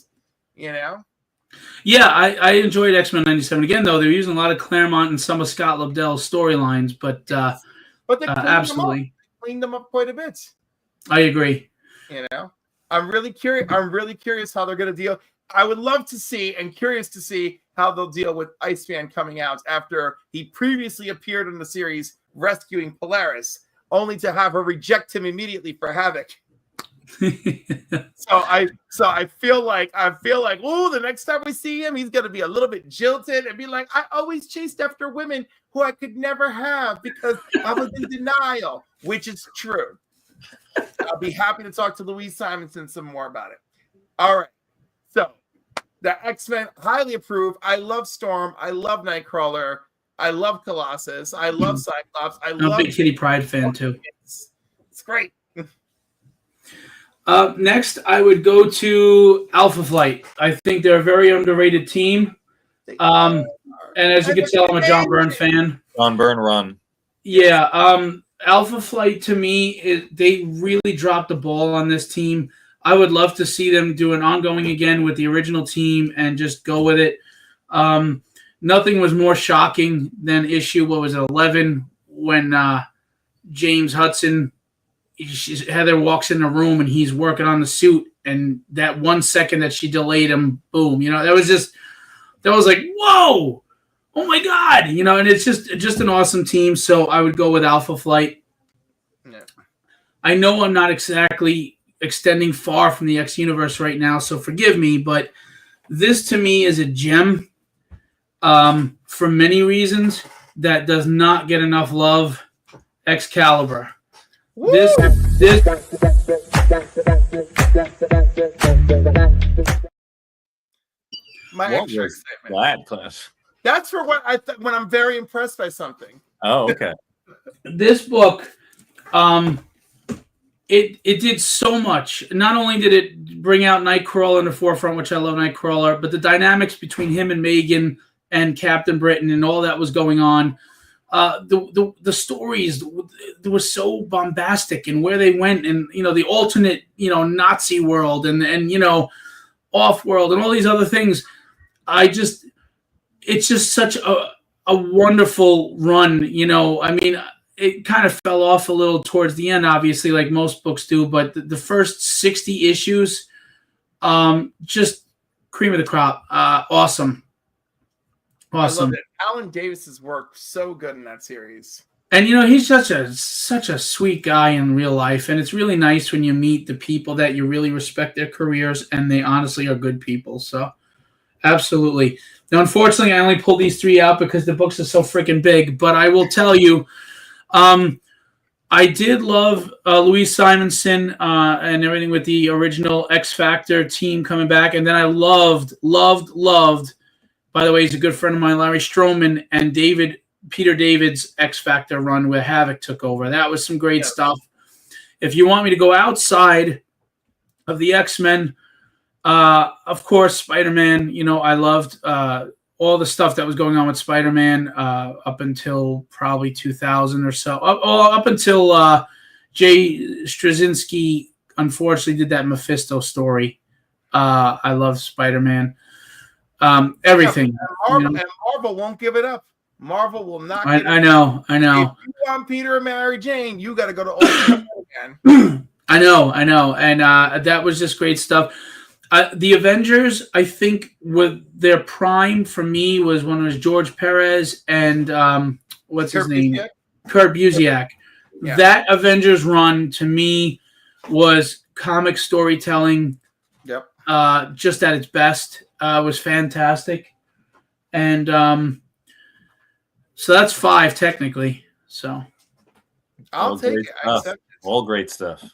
Yeah, I enjoyed X-Men 97. Again, though, they're using a lot of Claremont and some of Scott Lobdell's storylines, but they absolutely cleaned them up quite a bit. I agree. I'm really curious how they're going to deal. I would love to see and curious to see how they'll deal with Iceman coming out after he previously appeared in the series rescuing Polaris, only to have her reject him immediately for Havoc. So I feel like the next time we see him, he's gonna be a little bit jilted and be like, I always chased after women who I could never have because I was in denial, which is true. I'll be happy to talk to Louise Simonson some more about it. All right. So the X-Men, highly approved. I love Storm. I love Nightcrawler. I love Colossus. I love Cyclops. I'm a big Kitty Pryde fan too. It's great. Next, I would go to Alpha Flight. I think they're a very underrated team. And as you can tell, I'm a John Byrne fan. John Byrne run. Yeah. Alpha Flight, to me, they really dropped the ball on this team. I would love to see them do an ongoing again with the original team and just go with it. Nothing was more shocking than issue, 11, when James Hudson, Heather walks in the room and he's working on the suit, and that 1 second that she delayed him, boom, that was like, whoa, oh my God, and it's just an awesome team. So I would go with Alpha Flight. Yeah. I know I'm not exactly extending far from the X universe right now, so forgive me, but this to me is a gem for many reasons that does not get enough love. Excalibur. Woo! This my extra statement. Glad class. That's for when I'm very impressed by something. Oh, okay. This book, it did so much. Not only did it bring out Nightcrawler in the forefront, which I love Nightcrawler, but the dynamics between him and Megan and Captain Britain and all that was going on. The stories, they were so bombastic, and where they went, and the alternate Nazi world and off world and all these other things. It's just such a wonderful run. it kind of fell off a little towards the end, obviously, like most books do. But the first 60 issues, just cream of the crop. Awesome. I love it. Alan Davis's work so good in that series. And he's such a sweet guy in real life, and it's really nice when you meet the people that you really respect their careers, and they honestly are good people. So, absolutely. Now, unfortunately, I only pulled these 3 out because the books are so freaking big. But I will tell you, I did love Louise Simonson and everything with the original X Factor team coming back, and then I loved. By the way, he's a good friend of mine, Larry Stroman, and Peter David's X Factor run where Havoc took over. That was some great stuff. If you want me to go outside of the X-Men, of course, Spider-Man, I loved all the stuff that was going on with Spider-Man up until probably 2000 or so. Up until Jay Straczynski, unfortunately, did that Mephisto story. I love Spider-Man. Everything. And Marvel won't give it up. Marvel will not. I know. If you want Peter and Mary Jane, you got to go to Old again. I know, and that was just great stuff. The Avengers, I think, with their prime for me was when it was George Perez and what's his name, Kurt Busiek. Yeah. That Avengers run to me was comic storytelling. Yep. Just at its best, was fantastic, and so that's 5 technically. So I'll take it. I accept it. All great stuff.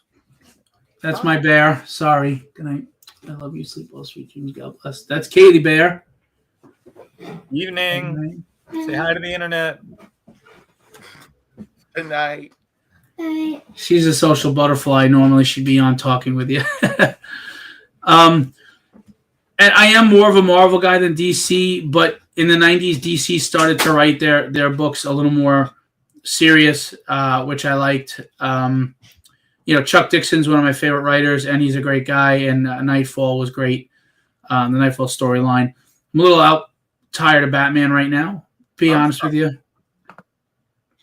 That's my bear. Sorry. Good night. I love you. Sleep well, sweet dreams. God bless. That's Katie Bear. Evening. Say hi to the internet. Good night. She's a social butterfly. Normally she'd be on talking with you. And I am more of a Marvel guy than DC, but in the 90s, DC started to write their books a little more serious, which I liked. Chuck Dixon's one of my favorite writers, and he's a great guy, and Nightfall was great. The Nightfall storyline. I'm a little tired of Batman right now, be honest with you.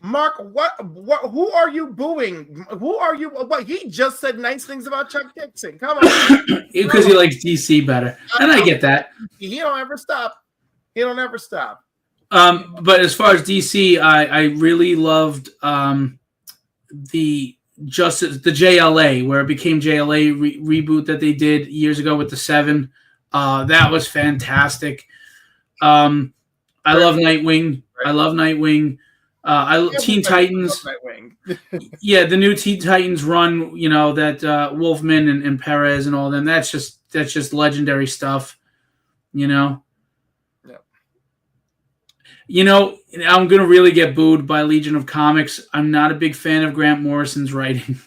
Mark, what who are you booing? Who are you? What, he just said nice things about Chuck Dixon. Come on. Because he likes DC better. And I get that. He don't ever stop. But as far as DC, I really loved the JLA, where it became JLA reboot that they did years ago with the 7. That was fantastic. I love Nightwing. Teen Titans. Yeah, the new Teen Titans run, that Wolfman and Perez and all them. That's just legendary stuff, Yeah. I'm going to really get booed by Legion of Comics. I'm not a big fan of Grant Morrison's writing.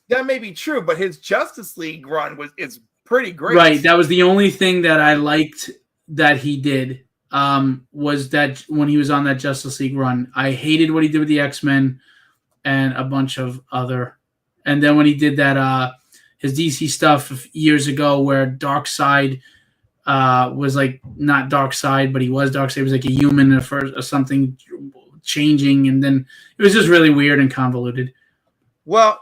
That may be true, but his Justice League run is pretty great. Right. That was the only thing that I liked that he did, was that when he was on that Justice League run. I hated what he did with the X-Men and a bunch of other. And then when he did that, his DC stuff years ago where Darkseid was like not Darkseid, but he was Darkseid. He was like a human or something changing, and then it was just really weird and convoluted. Well,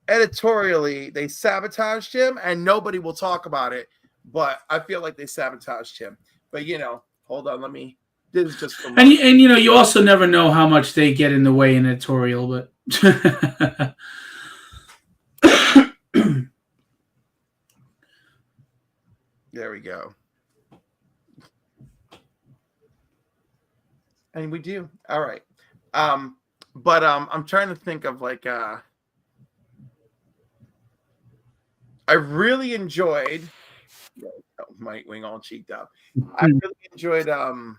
editorially, they sabotaged him, and nobody will talk about it. But I feel like they sabotaged him. But hold on, this is just for and you also never know how much they get in the way in editorial, but. There we go. And we do. All right. But I'm trying to think of I really enjoyed Nightwing all cheeked up. I really enjoyed oh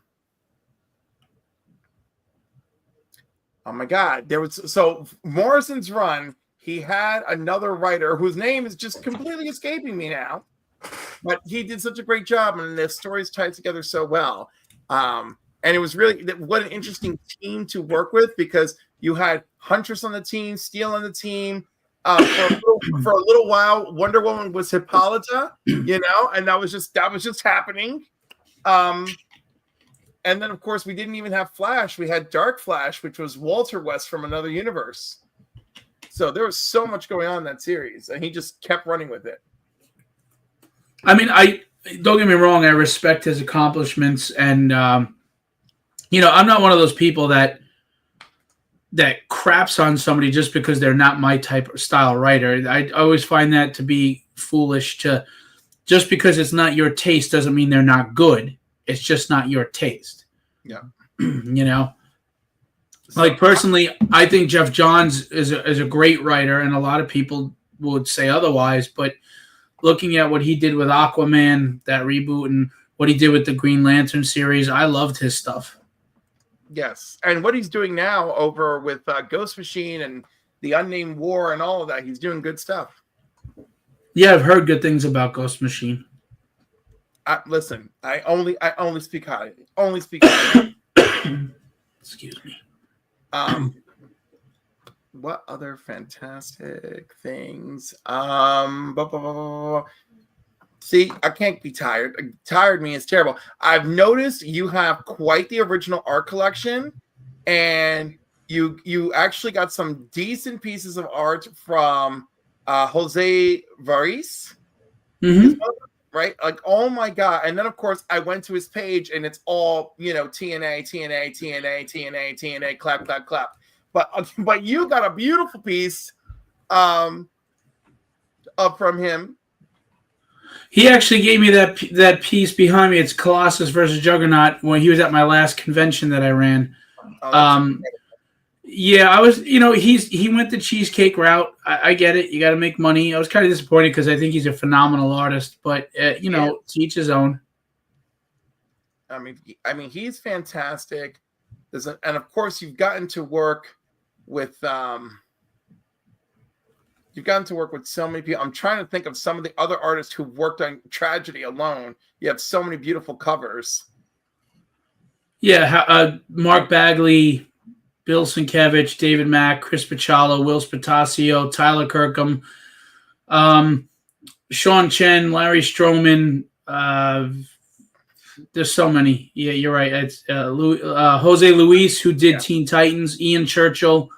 my God. So Morrison's run, he had another writer whose name is just completely escaping me now. But he did such a great job, and the stories tied together so well. And it was really what an interesting team to work with, because you had Huntress on the team, Steel on the team. For a little while, Wonder Woman was Hippolyta, and that was just happening. And And then, of course, we didn't even have Flash. We had Dark Flash, which was Walter West from another universe. So there was so much going on in that series, and he just kept running with it. I mean, I don't get me wrong. I respect his accomplishments, and you know, I'm not one of those people that craps on somebody just because they're not my type of style writer. I always find that to be foolish. To just because it's not your taste doesn't mean they're not good. It's just not your taste. Yeah, you know. Like personally, I think Jeff Johns is a great writer, and a lot of people would say otherwise. But looking at what he did with Aquaman, that reboot, and what he did with the Green Lantern series, I loved his stuff. Yes, and what he's doing now over with Ghost Machine and the Unnamed War and all of that, he's doing good stuff. Yeah, I've heard good things about Ghost Machine. Listen, I only speak highly. Only speak highly. Excuse me. What other fantastic things? See, I can't be tired. Tired me is terrible. I've noticed you have quite the original art collection, and you actually got some decent pieces of art from Jose Varis. Mm-hmm. Right? Like, oh my God. And then, of course, I went to his page, and it's all, you know, TNA, clap, clap, clap. But you got a beautiful piece up from him. He actually gave me that piece behind me. It's Colossus versus Juggernaut when he was at my last convention that I ran. Yeah, I was, you know, he went the cheesecake route. I get it. You got to make money. I was kind of disappointed because I think he's a phenomenal artist, but you know, to each his own. I mean, he's fantastic. And of course, you've gotten to work with so many people. I'm trying to think of some of the other artists who worked on Tragedy alone. You have so many beautiful covers. Yeah, Mark Bagley, Bill Sienkiewicz, David Mack, Chris Picciolo, Will Spatasio, Tyler Kirkham, Sean Chen, Larry Stroman. There's so many. Yeah, you're right. It's Jose Luis, who did Teen Titans. Ian Churchill.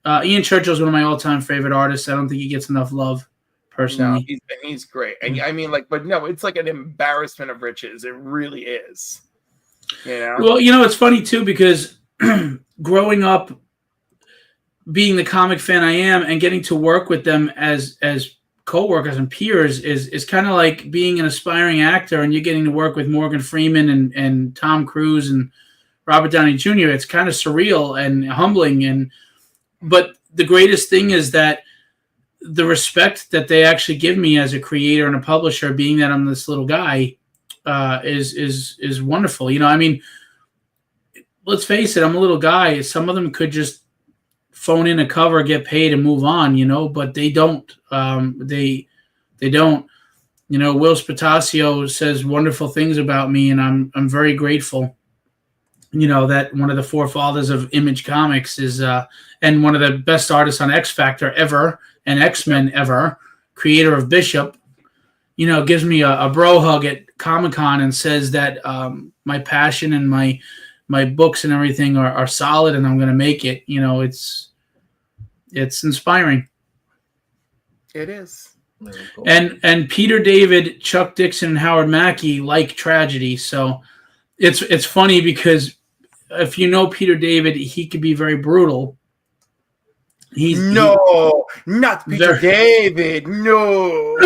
Ian Churchill is one of my all-time favorite artists. I don't think he gets enough love, personally. No, he's great. And I mean, like, but no, it's like an embarrassment of riches. It really is. You know? Well, you know, it's funny, too, because growing up, being the comic fan I am, and getting to work with them as co-workers and peers is kind of like being an aspiring actor, and you're getting to work with Morgan Freeman and Tom Cruise and Robert Downey Jr. It's kind of surreal and humbling, but the greatest thing is that the respect that they actually give me as a creator and a publisher, being that I'm this little guy, is wonderful. You know, I mean, let's face it, I'm a little guy. Some of them could just phone in a cover, get paid, and move on, you know, but they don't. They don't. You know, Will Spatasio says wonderful things about me, and I'm very grateful. You know, that one of the forefathers of Image Comics is and one of the best artists on X Factor ever and X-Men ever, creator of Bishop, you know, gives me a bro hug at Comic-Con and says that my passion and my books and everything are solid, and I'm going to make it. You know, it's inspiring. It is. Cool. And Peter David, Chuck Dixon, and Howard Mackey like Tragedy, so it's funny because if you know Peter David, he could be very brutal. Not Peter David. No.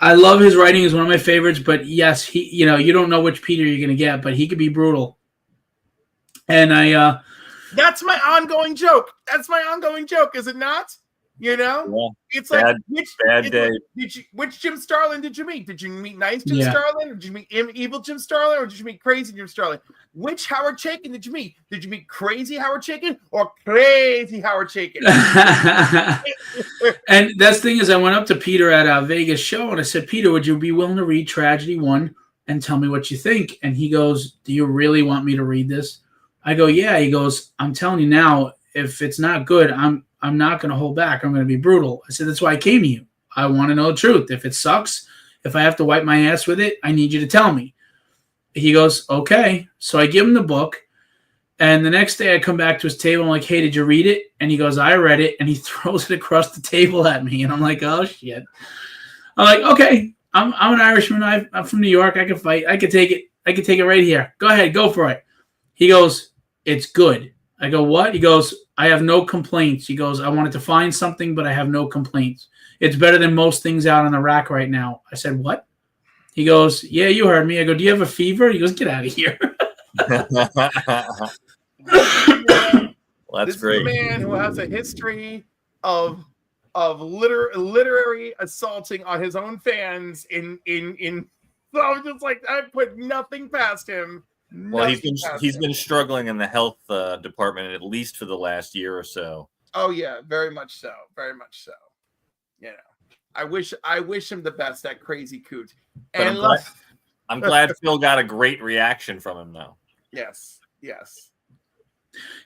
I love his writing; is one of my favorites. But yes, he, you know, you don't know which Peter you're going to get, but he could be brutal. And that's my ongoing joke. Is it not? You know, it's like bad day. Which Jim Starlin did you meet? Did you meet nice Jim Starlin, or did you meet evil Jim Starlin, or did you meet crazy Jim Starlin? Which Howard Chaykin did you meet? Did you meet crazy Howard Chaykin or crazy Howard Chaykin? And that's the thing is, I went up to Peter at a Vegas show and I said, Peter, would you be willing to read Tragedy 1 and tell me what you think? And he goes, do you really want me to read this? I go, yeah. He goes, I'm telling you now, if it's not good, I'm not going to hold back. I'm going to be brutal. I said, that's why I came to you. I want to know the truth. If it sucks, if I have to wipe my ass with it, I need you to tell me. he goes, okay. So I give him the book. And the next day I come back to his table. I'm like, hey, did you read it? And he goes, I read it. And he throws it across the table at me. And I'm like, oh, shit. I'm like, okay, I'm an Irishman. I'm from New York. I can fight. I can take it. I can take it right here. Go ahead. Go for it. He goes, it's good. I go, what? He goes, I have no complaints. He goes, I wanted to find something, but I have no complaints. It's better than most things out on the rack right now. I said, what? He goes, yeah, you heard me. I go, do you have a fever? He goes, get out of here. Well, that's this great. is a man who has a history of literary assaulting on his own fans in so I'm just like, I put nothing past him. Well, he's been struggling in the health department at least for the last year or so. Oh yeah, very much so. You know, I wish him the best, that crazy coot. But And I'm glad Phil got a great reaction from him though. Yes.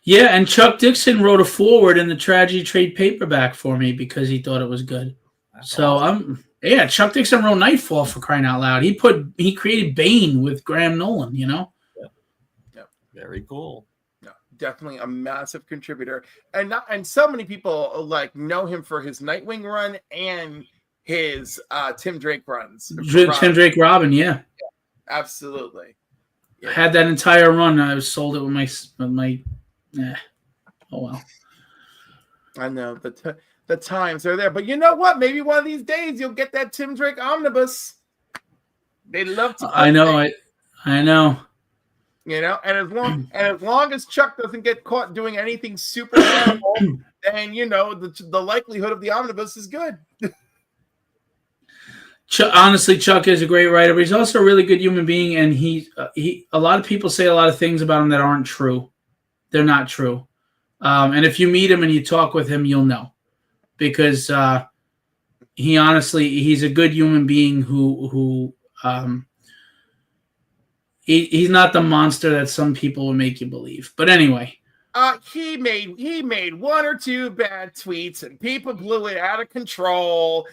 Yeah, and Chuck Dixon wrote a foreword in the Tragedy Trade paperback for me because he thought it was good. That's So awesome. Chuck Dixon wrote Nightfall, for crying out loud. He created Bane with Graham Nolan, you know? Yep. Very cool. No, definitely a massive contributor. And so many people like know him for his Nightwing run and his Tim Drake runs. Tim Drake Robin, yeah. Absolutely. I had that entire run. I sold it with my oh well. I know the times are there, but you know what? Maybe one of these days you'll get that Tim Drake omnibus. They love to. I know. I know. You know, and as long as Chuck doesn't get caught doing anything super horrible, then you know the likelihood of the omnibus is good. Honestly, Chuck is a great writer, but he's also a really good human being. And he a lot of people say a lot of things about him that aren't true. They're not true. And if you meet him and you talk with him, you'll know, because he's a good human being who he's not the monster that some people would make you believe. But anyway. He made one or two bad tweets and people blew it out of control.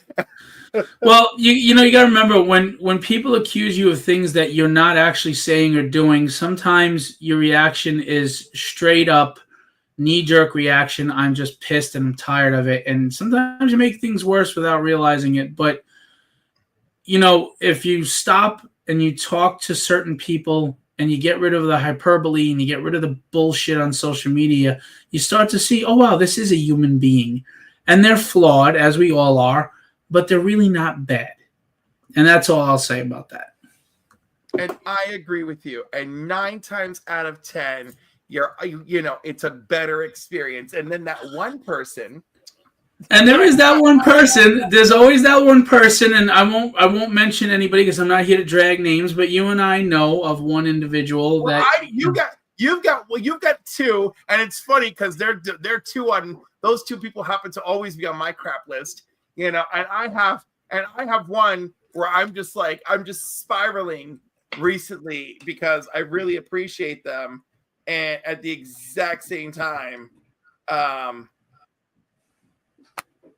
Well, you got to remember when people accuse you of things that you're not actually saying or doing, sometimes your reaction is straight up knee-jerk reaction. I'm just pissed and I'm tired of it. And sometimes you make things worse without realizing it. But, if you stop and you talk to certain people and you get rid of the hyperbole and you get rid of the bullshit on social media, you start to see, oh, wow, this is a human being. And they're flawed, as we all are, but they're really not bad. And that's all I'll say about that. And I agree with you. And 9 times out of 10, it's a better experience. And then that one person. And there is that one person. There's always that one person, and I won't mention anybody because I'm not here to drag names. But you and I know of one individual you've got 2, and it's funny because they're 2 on those 2 people happen to always be on my crap list, and I have one where I'm just spiraling recently because I really appreciate them, and at the exact same time,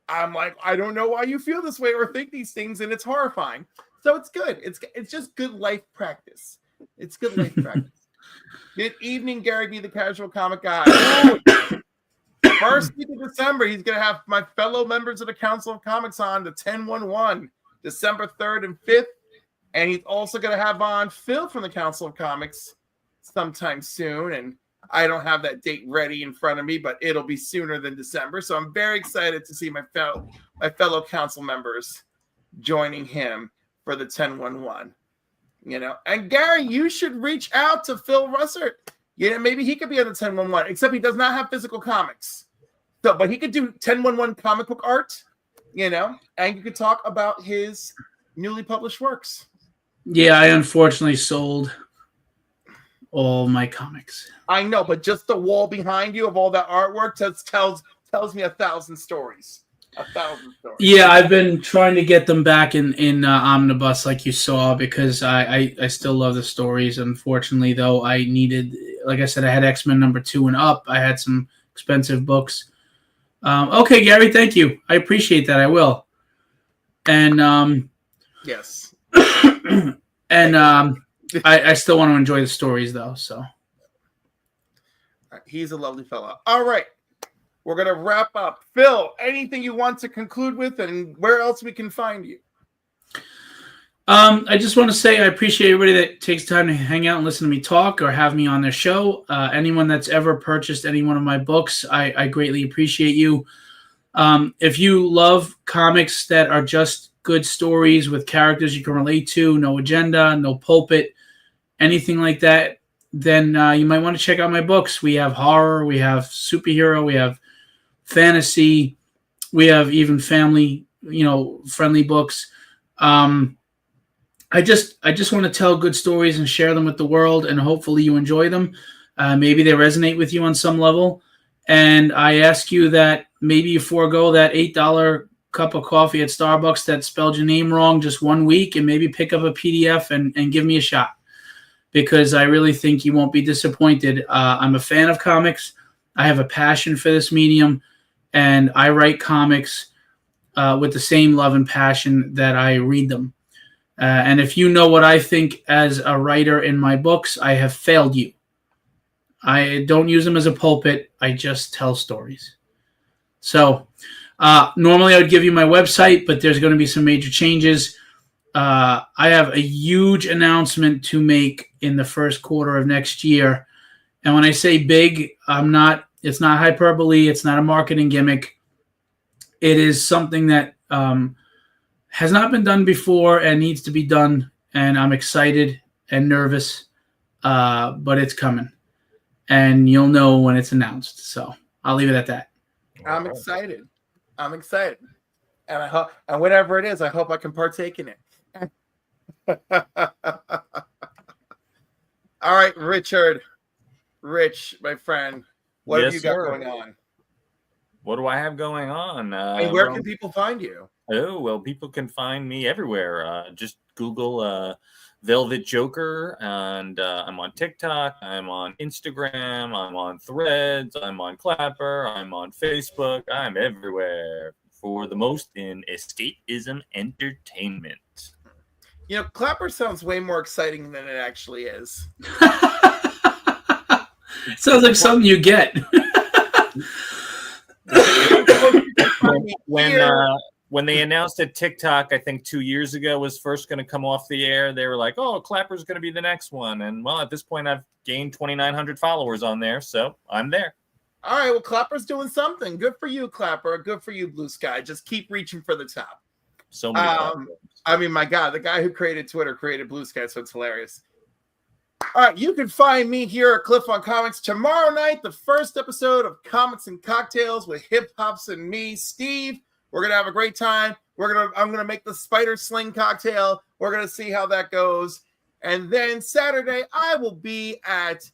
I'm like, I don't know why you feel this way or think these things, and it's horrifying. So it's good. It's just good life practice. It's good life practice. Good evening, Gary B, the casual comic guy. First week of December, he's going to have my fellow members of the Council of Comics on the 10/11, December 3rd and 5th. And he's also going to have on Phil from the Council of Comics sometime soon. And I don't have that date ready in front of me, but it'll be sooner than December. So I'm very excited to see my fellow council members joining him for the 10/11. And Gary, you should reach out to Phil Russert. Maybe he could be on the 10/11, except he does not have physical comics. So, but he could do 10/11 comic book art, and you could talk about his newly published works. Yeah, I unfortunately sold all my comics. I know, but just the wall behind you of all that artwork tells me 1,000 stories. 1,000 stories. Yeah, I've been trying to get them back in Omnibus, like you saw, because I still love the stories. Unfortunately, though, I needed, like I said, I had X-Men #2 and up. I had some expensive books. Okay, Gary, thank you. I appreciate that. I will. And yes. And I still want to enjoy the stories though. So he's a lovely fellow. All right. We're going to wrap up. Phil, anything you want to conclude with and where else we can find you? I just want to say I appreciate everybody that takes time to hang out and listen to me talk or have me on their show. Anyone that's ever purchased any one of my books, I greatly appreciate you. If you love comics that are just good stories with characters you can relate to, no agenda, no pulpit, anything like that, then you might want to check out my books. We have horror, we have superhero, we have fantasy, we have even family, friendly books. I just want to tell good stories and share them with the world, and hopefully you enjoy them. Maybe they resonate with you on some level. And I ask you that maybe you forego that $8 cup of coffee at Starbucks that spelled your name wrong just 1 week and maybe pick up a PDF and give me a shot, because I really think you won't be disappointed. I'm a fan of comics. I have a passion for this medium, and I write comics with the same love and passion that I read them. And if you know what I think as a writer in my books, I have failed you. I don't use them as a pulpit. I just tell stories. So normally I would give you my website, but there's going to be some major changes. I have a huge announcement to make in the first quarter of next year. And when I say big, it's not hyperbole. It's not a marketing gimmick. It is something that has not been done before and needs to be done. And I'm excited and nervous, but it's coming. And you'll know when it's announced. So I'll leave it at that. I'm excited. And and whatever it is, I hope I can partake in it. All right, Richard. Rich, my friend, what have you got going on? What do I have going on? And where can people find you? Oh, well, people can find me everywhere. Just Google Velvet Joker, and I'm on TikTok, I'm on Instagram, I'm on Threads, I'm on Clapper, I'm on Facebook, I'm everywhere for the most in escapism entertainment. Clapper sounds way more exciting than it actually is. Sounds like something you get. When they announced that TikTok, I think 2 years ago, was first going to come off the air, they were like, oh, Clapper's going to be the next one. And, well, at this point, I've gained 2,900 followers on there, so I'm there. All right, well, Clapper's doing something. Good for you, Clapper. Good for you, Blue Sky. Just keep reaching for the top. So many I mean, my God, the guy who created Twitter created Blue Sky, so it's hilarious. All right, you can find me here at Cliff on Comics tomorrow night, the first episode of Comics and Cocktails with Hip Hops and me, Steve. We're gonna have a great time. I'm gonna make the spider sling cocktail. We're gonna see how that goes. And then Saturday, I will be at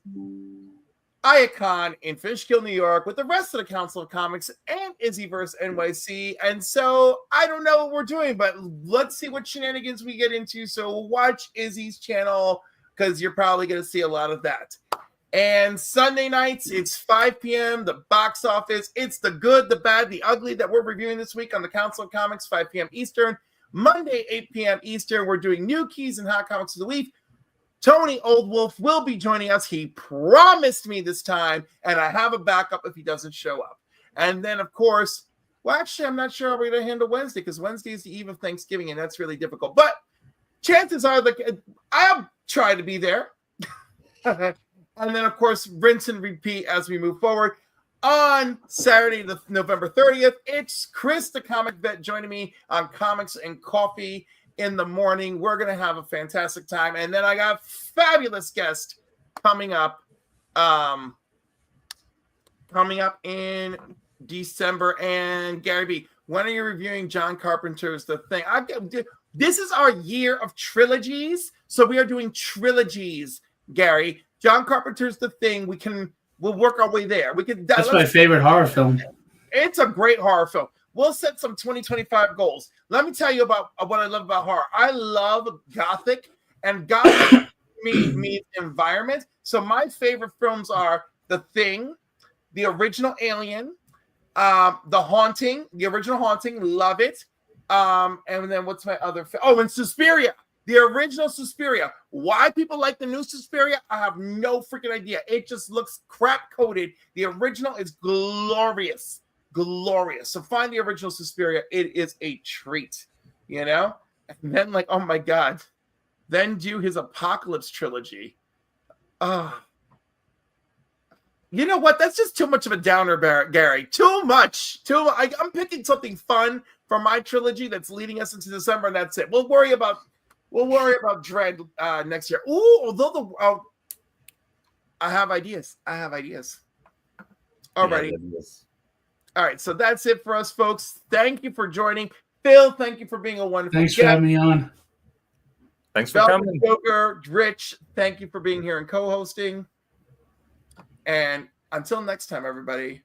IACON in Fishkill, New York, with the rest of the Council of Comics and Izzyverse NYC. And so I don't know what we're doing, but let's see what shenanigans we get into. So watch Izzy's channel, because you're probably going to see a lot of that. And Sunday nights, it's 5 p.m., the box office. It's the good, the bad, the ugly that we're reviewing this week on the Council of Comics, 5 p.m. Eastern. Monday, 8 p.m. Eastern, we're doing New Keys and Hot Comics of the Week. Tony Oldwolf will be joining us. He promised me this time, and I have a backup if he doesn't show up. And then, of course, well, actually, I'm not sure how we're going to handle Wednesday, because Wednesday is the eve of Thanksgiving, and that's really difficult. But chances are that I'll try to be there. And then, of course, rinse and repeat as we move forward. On Saturday, November 30th, it's Chris, the comic vet, joining me on Comics and Coffee in the morning. We're going to have a fantastic time. And then I got fabulous guests coming up in December. And Gary B., when are you reviewing John Carpenter's The Thing? This is our year of trilogies. So we are doing trilogies, Gary. John Carpenter's The Thing. We'll work our way there. That's my favorite horror film. It's a great horror film. We'll set some 2025 goals. Let me tell you about what I love about horror. I love Gothic, and Gothic means environment. So my favorite films are The Thing, the original Alien, The Haunting, the original Haunting, love it. And then what's my other film? Oh, and Suspiria. The original Suspiria. Why people like the new Suspiria, I have no freaking idea. It just looks crap-coated. The original is glorious. Glorious. So find the original Suspiria. It is a treat, you know? And then, like, oh my God. Then do his Apocalypse trilogy. You know what? That's just too much of a downer, Gary. Too much. I'm picking something fun for my trilogy that's leading us into December, and that's it. We'll worry about Dread next year. Ooh, although I have ideas. Alrighty. All right, so that's it for us, folks. Thank you for joining. Phil, thank you for being a wonderful Thanks for having me on. Thanks for coming. Joker, Rich, thank you for being here and co-hosting. And until next time, everybody,